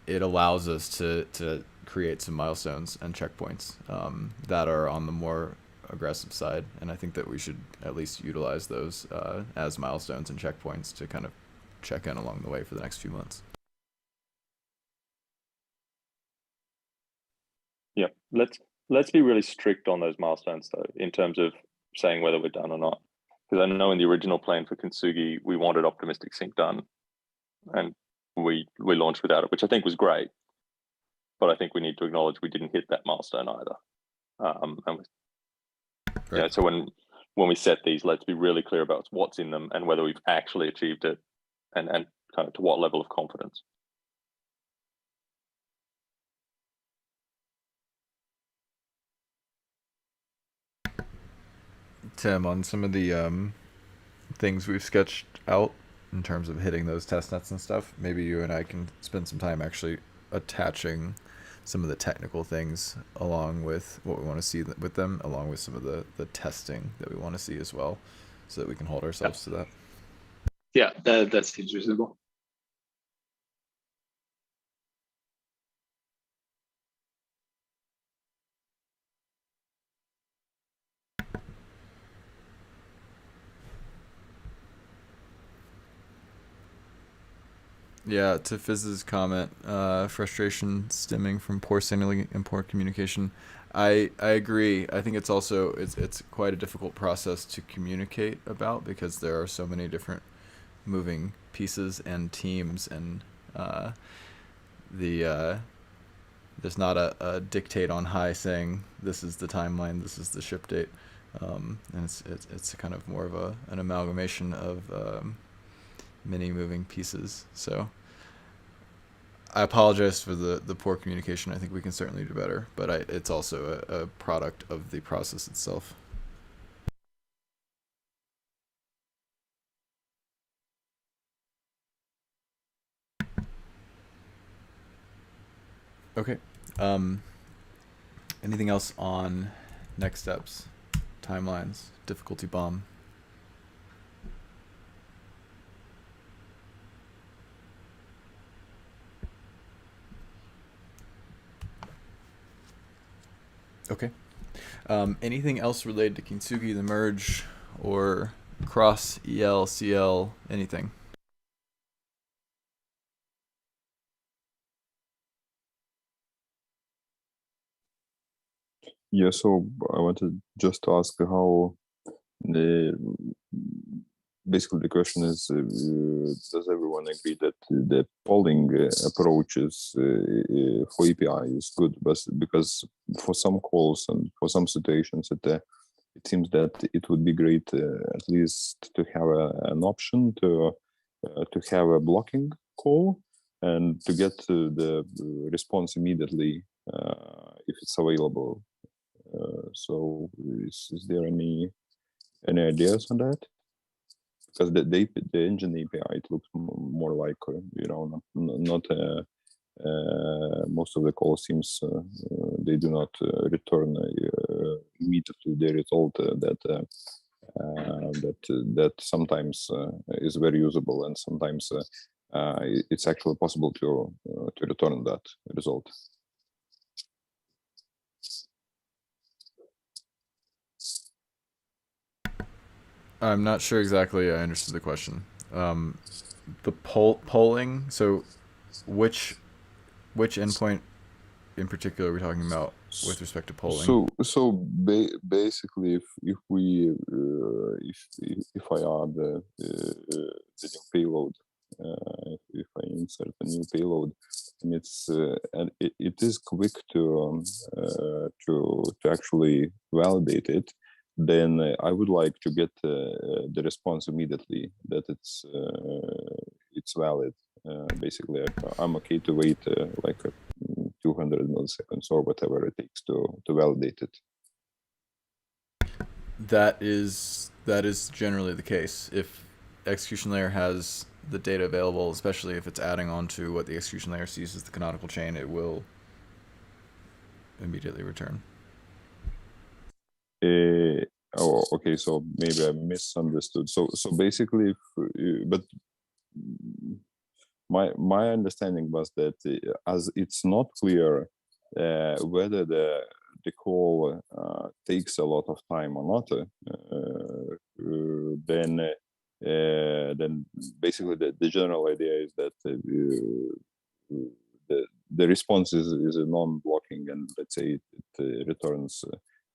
It allows us to create some milestones and checkpoints that are on the more aggressive side, and I think that we should at least utilize those as milestones and checkpoints to kind of check in along the way for the next few months. Yeah, let's be really strict on those milestones though, in terms of saying whether we're done or not. Because I know in the original plan for Kintsugi, we wanted optimistic sync done, and we launched without it, which I think was great. But I think we need to acknowledge we didn't hit that milestone either. Yeah, so when we set these, let's be really clear about what's in them and whether we've actually achieved it, and kind of to what level of confidence. Tim, on some of the things we've sketched out in terms of hitting those test nets and stuff, maybe you and I can spend some time actually attaching some of the technical things along with what we want to see with them, along with some of the testing that we want to see as well, so that we can hold ourselves to that. Yeah, that seems reasonable. Yeah, to Fizz's comment, frustration stemming from poor signaling and poor communication. I agree. I think it's also it's quite a difficult process to communicate about, because there are so many different moving pieces and teams, and there's not a dictate on high saying this is the timeline, this is the ship date, and it's kind of more of an amalgamation of many moving pieces. So I apologize for the poor communication. I think we can certainly do better, but it's also a product of the process itself. Okay. Anything else on next steps, timelines, difficulty bomb? Okay. Anything else related to Kintsugi, the merge, or cross EL, CL, anything? Yeah, so I wanted just to ask how basically the question is, does everyone agree that the polling approaches for API is good, but because for some calls and for some situations it seems that it would be great at least to have an option to have a blocking call and to get the response immediately if it's available. So is there any ideas on that? Because the engine API, it looks more like not most of the calls seems they do not return immediately the result that sometimes is very usable, and sometimes it's actually possible to return that result. I'm not sure exactly I understood the question. The polling, so which endpoint in particular are we talking about with respect to polling? So basically, if we if I add the new payload, if I insert a new payload, and it is quick to actually validate it, then I would like to get the response immediately that it's valid. Basically, I'm okay to wait like 200 milliseconds or whatever it takes to validate it. That is generally the case. If execution layer has the data available, especially if it's adding on to what the execution layer sees as the canonical chain, it will immediately return. Oh, okay. So maybe I misunderstood. So basically, but my understanding was that as it's not clear whether the call takes a lot of time or not, then basically the general idea is that the response is a non-blocking, and let's say it returns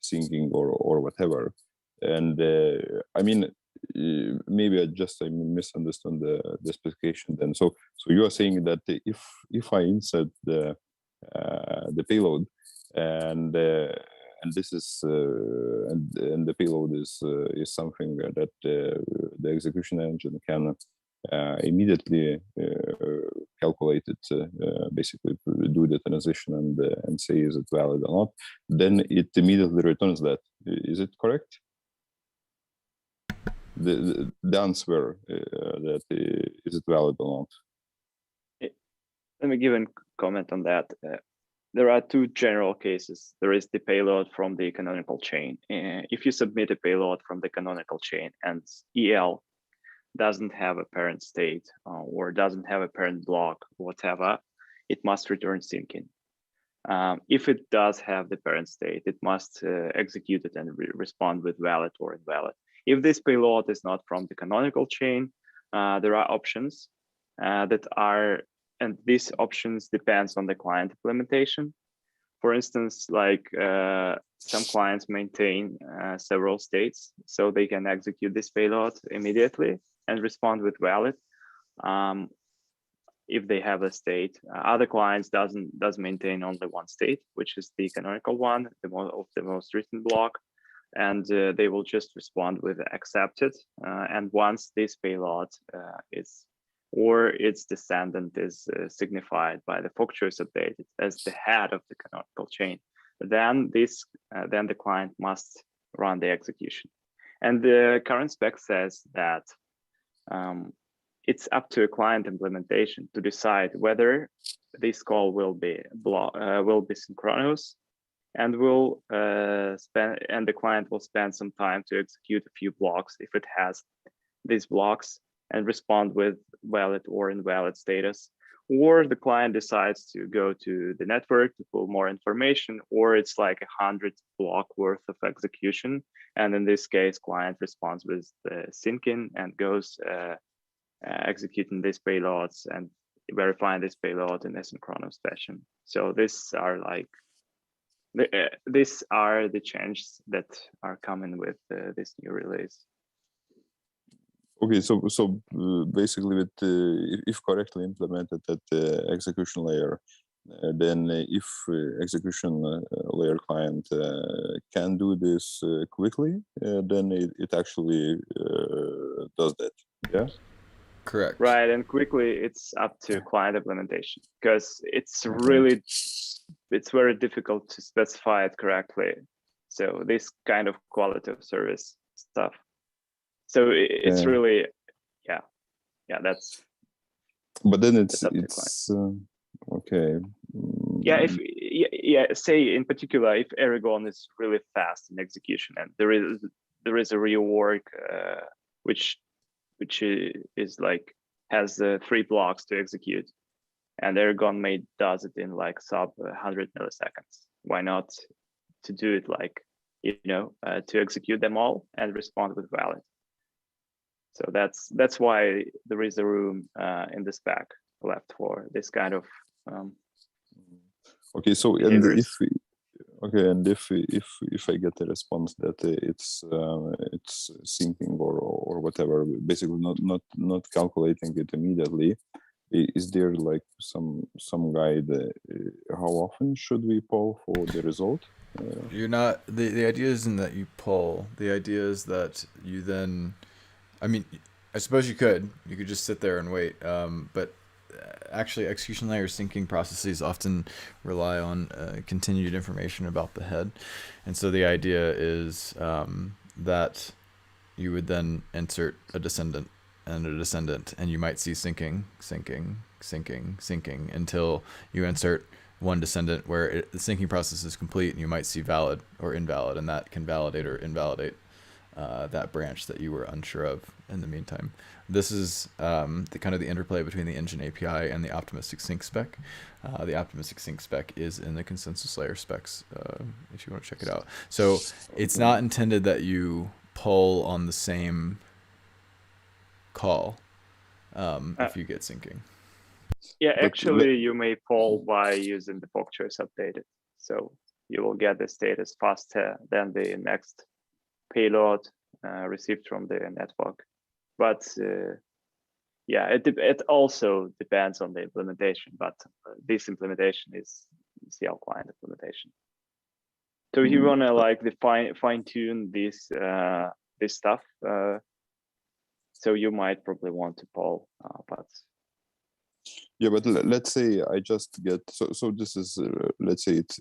syncing or whatever. And I mean, maybe I misunderstood the specification then. So you are saying that if I insert the payload and this is and the payload is something that the execution engine can immediately calculate it, basically do the transition and say is it valid or not, then it immediately returns that. Is it correct? The answer that is it valid or not? Let me give a comment on that. There are two general cases. There is the payload from the canonical chain. If you submit a payload from the canonical chain and EL doesn't have a parent state or doesn't have a parent block, whatever, it must return syncing. If it does have the parent state, it must execute it and respond with valid or invalid. If this payload is not from the canonical chain, there are options that are, and these options depends on the client implementation. For instance, like some clients maintain several states, so they can execute this payload immediately and respond with valid if they have a state. Other clients does maintain only one state, which is the canonical one, the most recent block, and they will just respond with accepted. And once this payload is, or its descendant is signified by the fork choice update as the head of the canonical chain, then the client must run the execution. And the current spec says that it's up to a client implementation to decide whether this call will be synchronous and the client will spend some time to execute a few blocks if it has these blocks and respond with valid or invalid status, or the client decides to go to the network to pull more information, or it's like 100 block worth of execution. And in this case, client responds with the syncing and goes executing these payloads and verifying this payload in a synchronous fashion. So these are like These are the changes that are coming with this new release. Okay, so basically, with if correctly implemented at the execution layer, then if execution layer client can do this quickly, then it actually does that. Yeah. Correct. Right, and quickly it's up to client implementation, because it's really it's very difficult to specify it correctly. So this kind of quality of service stuff. So it's really, yeah, that's. But then it's okay. Yeah, say in particular, if Aragon is really fast in execution, and there is a rework which is like has 3 blocks to execute, and Aragon does it in like sub 100 milliseconds. Why not to do it like, to execute them all and respond with valid? So that's why there is a room in the spec left for this kind of okay. So behaviors. and if I get a response that it's syncing or whatever, basically not calculating it immediately, is there like some guide how often should we poll for the result? You're not, the idea isn't that you poll. The idea is that you then, I mean, I suppose you could just sit there and wait, but actually execution layer syncing processes often rely on continued information about the head. And so the idea is that you would then insert a descendant and a descendant, and you might see syncing until you insert one descendant where the syncing process is complete, and you might see valid or invalid, and that can validate or invalidate that branch that you were unsure of in the meantime. This is the kind of the interplay between the engine API and the optimistic sync spec. The optimistic sync spec is in the consensus layer specs, if you want to check it out. So it's not intended that you poll on the same call if you get syncing. Yeah, actually, you may poll by using the fork choice updated. So you will get the status faster than the next payload received from the network. But yeah, it also depends on the implementation. But this implementation is CL client implementation. So if you want to like fine tune this this stuff, so you might probably want to poll, but. Yeah, but let's say I just get so this is let's say it's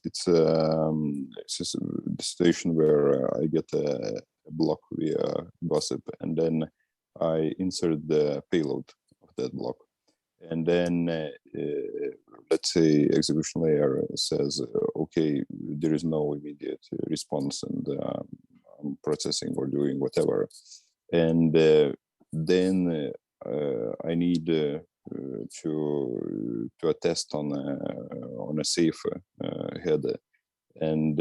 just the situation where I get a block via gossip, and then I insert the payload of that block, and then let's say execution layer says okay, there is no immediate response, and I'm processing or doing whatever, and then I need to attest on a safe head, and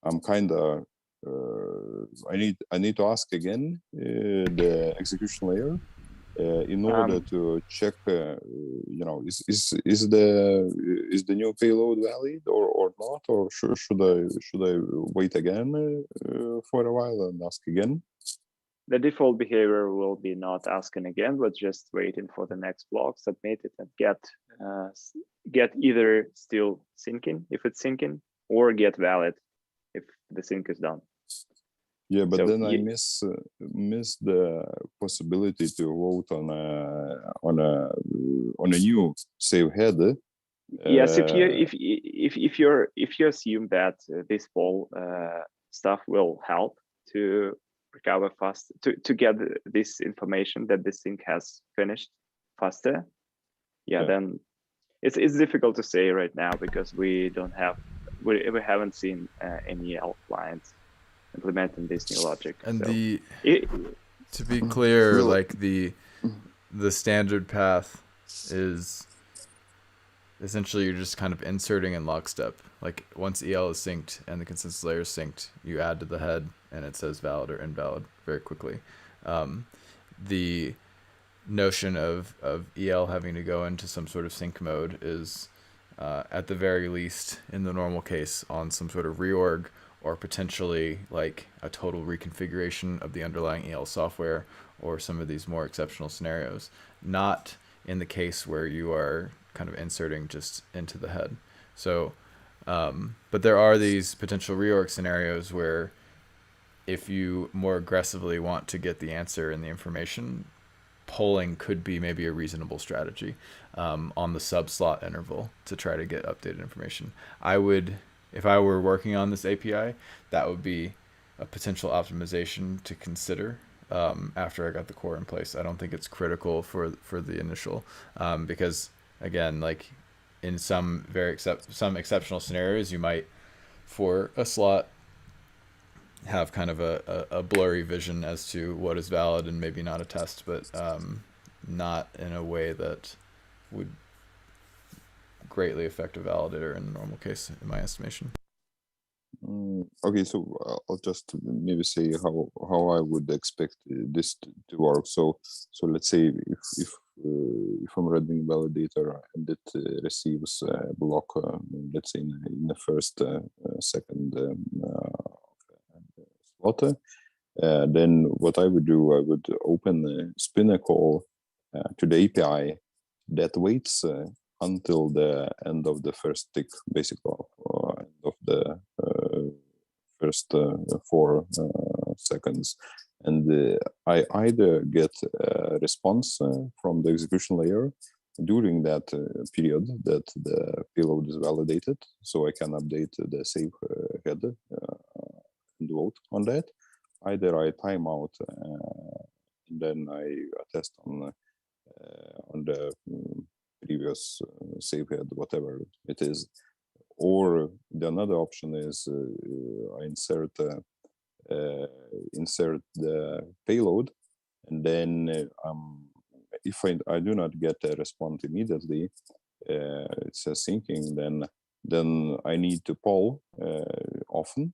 I'm kind of I need to ask again the execution layer in order to check is the new payload valid or not, or should I wait again for a while and ask again? The default behavior will be not asking again, but just waiting for the next block, submit it, and get either still syncing if it's syncing, or get valid if the sync is done. Yeah, but so then I miss the possibility to vote on a new save head. Yes, if you assume that this poll stuff will help to recover fast, to get this information that the sync has finished faster, then it's difficult to say right now, because we haven't seen any EL clients implementing this new logic. And so to be clear, like the standard path is essentially you're just kind of inserting in lockstep. Like once EL is synced and the consensus layer is synced, you add to the head and it says valid or invalid very quickly. The notion of EL having to go into some sort of sync mode is at the very least, in the normal case, on some sort of reorg or potentially like a total reconfiguration of the underlying EL software or some of these more exceptional scenarios, not in the case where you are kind of inserting just into the head. So, but there are these potential reorg scenarios where if you more aggressively want to get the answer and the information, polling could be maybe a reasonable strategy on the sub-slot interval to try to get updated information. I would, if I were working on this API, that would be a potential optimization to consider after I got the core in place. I don't think it's critical for the initial because, again, like in some some exceptional scenarios, you might, for a slot, have kind of a blurry vision as to what is valid and maybe not a test, but not in a way that would greatly affect a validator in the normal case, in my estimation. Okay, so I'll just maybe say how I would expect this to work. So let's say if I'm running validator and it receives a block, let's say in the first second slot, then what I would do, I would spin a call to the API that waits until the end of the first tick, basically end of the first 4 seconds, and I either get a response from the execution layer during that period that the payload is validated, so I can update the save head and vote on that. Either I time out and then I test on the previous save head, whatever it is, or the another option is I insert the payload, and then if I do not get a response immediately, it says syncing, then I need to poll often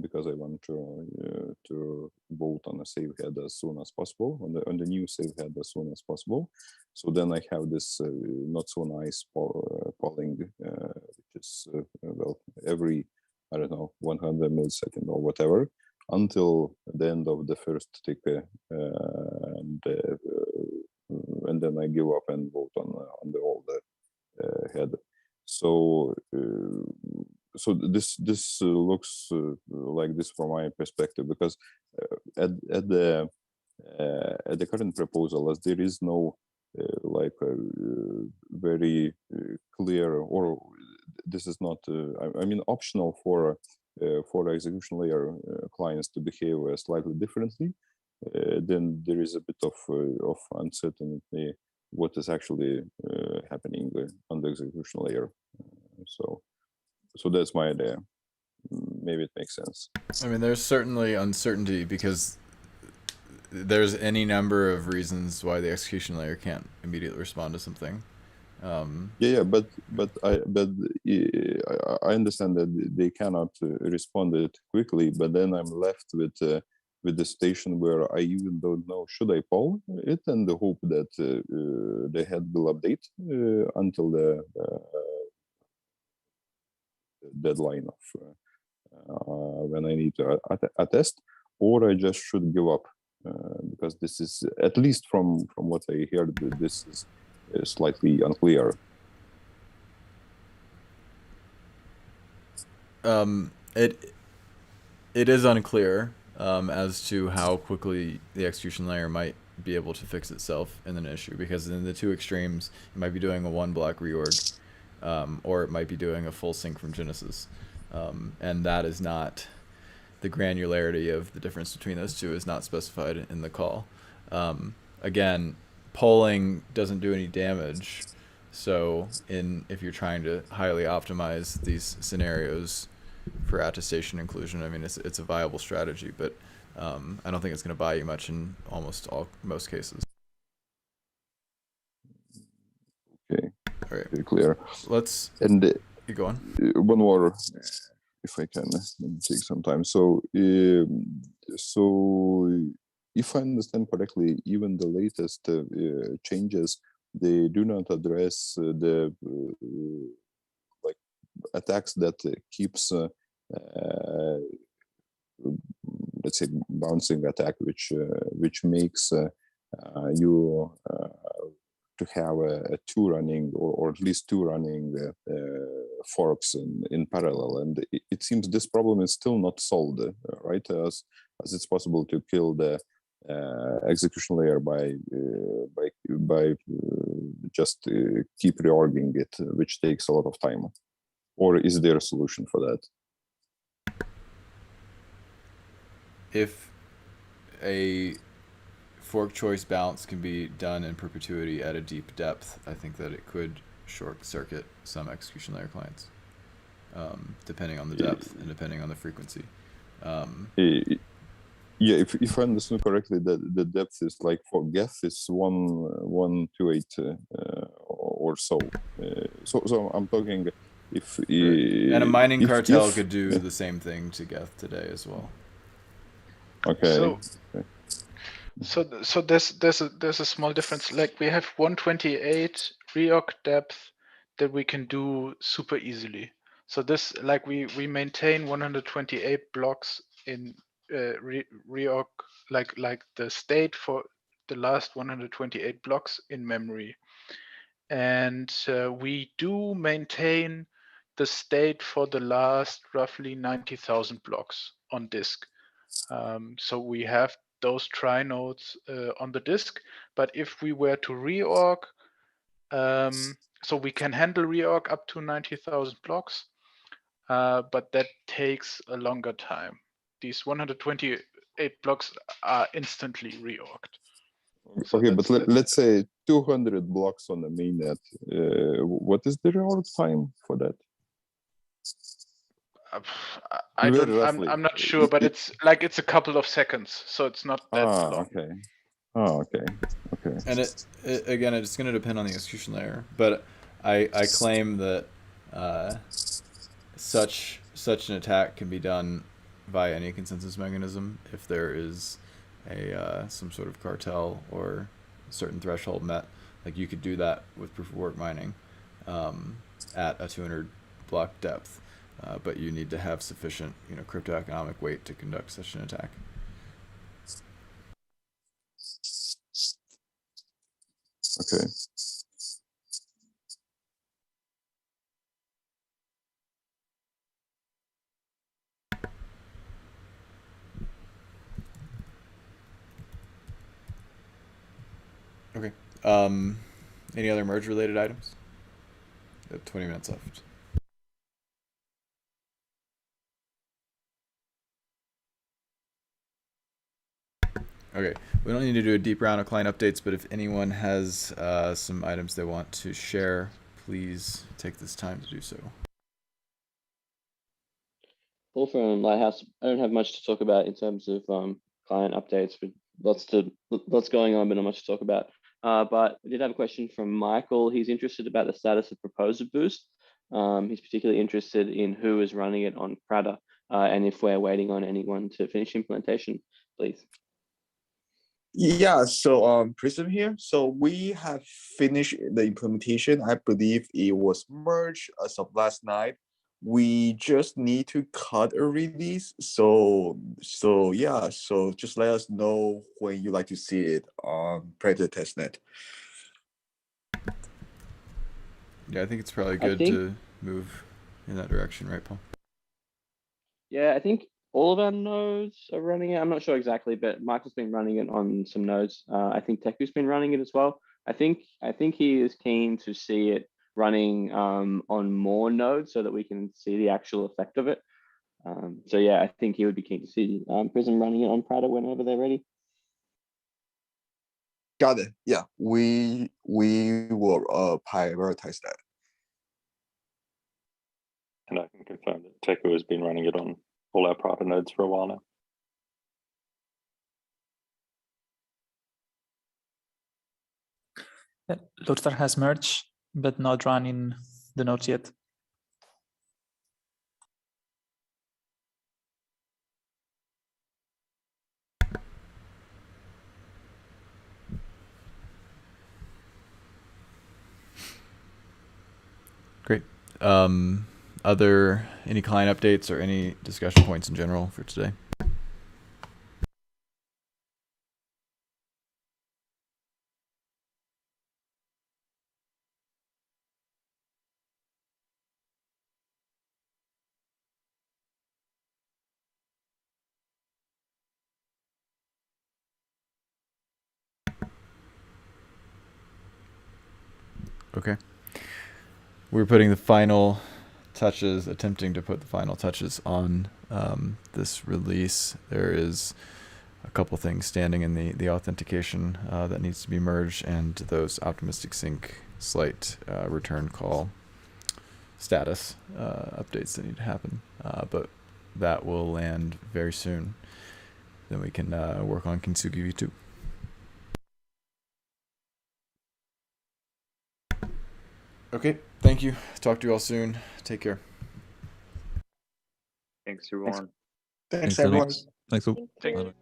because I want to vote on a save head as soon as possible, on the new save head as soon as possible. So then I have this not so nice polling, which is well, every, I don't know, 100 millisecond or whatever, until the end of the first tick, and then I give up and vote on the old head. So this looks like this from my perspective, because at the current proposal, as there is no like very clear, or this is not I mean optional for execution layer clients to behave slightly differently, then there is a bit of uncertainty what is actually happening on the execution layer. So that's my idea. Maybe it makes sense. I mean, there's certainly uncertainty because there's any number of reasons why the execution layer can't immediately respond to something. But I understand that they cannot respond it quickly, but then I'm left with the station where I even don't know, should I poll it and hope that the head will update until the deadline of when I need to attest, or I just should give up because this is, at least from what I heard, this is slightly unclear. It is unclear as to how quickly the execution layer might be able to fix itself in an issue, because in the two extremes, it might be doing a 1 block reorg, or it might be doing a full sync from Genesis, and that is not, the granularity of the difference between those two is not specified in the call. Again, polling doesn't do any damage, so if you're trying to highly optimize these scenarios for attestation inclusion, I mean, it's a viable strategy, but I don't think it's going to buy you much in most cases. Okay. All right. Very clear. You go on. One more, if I can take some time. So if I understand correctly, even the latest changes, they do not address the attacks that keeps let's say bouncing attack, which makes you to have a two running or at least two running forks in parallel, and it seems this problem is still not solved, right? As it's possible to kill the execution layer by just keep reorging it, which takes a lot of time. Or is there a solution for that? If a fork choice balance can be done in perpetuity at a deep depth, I think that it could short circuit some execution layer clients, depending on the depth and depending on the frequency. Yeah, if I understand correctly, the depth is like for Geth is 128 or so. So I'm talking if and a mining cartel could do the same thing to Geth today as well. Okay. So there's a small difference. Like we have 128 reorg depth that we can do super easily. So this, like we maintain 128 blocks in reorg, like the state for the last 128 blocks in memory, and we do maintain the state for the last roughly 90,000 blocks on disk. So we have those try nodes on the disk, but if we were to reorg, so we can handle reorg up to 90,000 blocks, but that takes a longer time. These 128 blocks are instantly reorged. So okay, but let's say 200 blocks on the mainnet. What is the reorg time for that? I'm not sure, but it's a couple of seconds, so it's not that long. Okay. Oh, okay. And it again, it's going to depend on the execution layer, but I claim that such an attack can be done via any consensus mechanism if there is a some sort of cartel or a certain threshold met. Like you could do that with proof of work mining at a 200 block depth. But you need to have sufficient, cryptoeconomic weight to conduct such an attack. Okay. Okay. Any other merge-related items? We have 20 minutes left. Okay, we don't need to do a deep round of client updates, but if anyone has some items they want to share, please take this time to do so. Paul from Lighthouse, I don't have much to talk about in terms of client updates, but lots going on, but not much to talk about. But I did have a question from Michael. He's interested about the status of Proposer Boost. He's particularly interested in who is running it on Prada and if we're waiting on anyone to finish implementation, please. Yeah, so Prism here. So we have finished the implementation. I believe it was merged as of last night. We just need to cut a release. So yeah, so just let us know when you like to see it on Predator Testnet. Yeah, I think it's probably good to move in that direction, right, Paul? Yeah, I think all of our nodes are running it. I'm not sure exactly, but Michael's been running it on some nodes. I think Teku's been running it as well. I think he is keen to see it running on more nodes so that we can see the actual effect of it. So yeah, I think he would be keen to see Prism running it on Prada whenever they're ready. Got it. Yeah, we will prioritize that. And I can confirm that Teku has been running it on all our Prada nodes for a while now. Luther has merged, but not running the nodes yet. Great. any client updates or any discussion points in general for today? Okay. We're putting the final touches, attempting to put the final touches on this release. There is a couple things standing in the authentication that needs to be merged, and those optimistic sync slight return call status updates that need to happen. But that will land very soon. Then we can work on Kintsugi V2. Okay, thank you. Talk to you all soon. Take care. Thanks, everyone. Thanks everyone. Thanks. Thank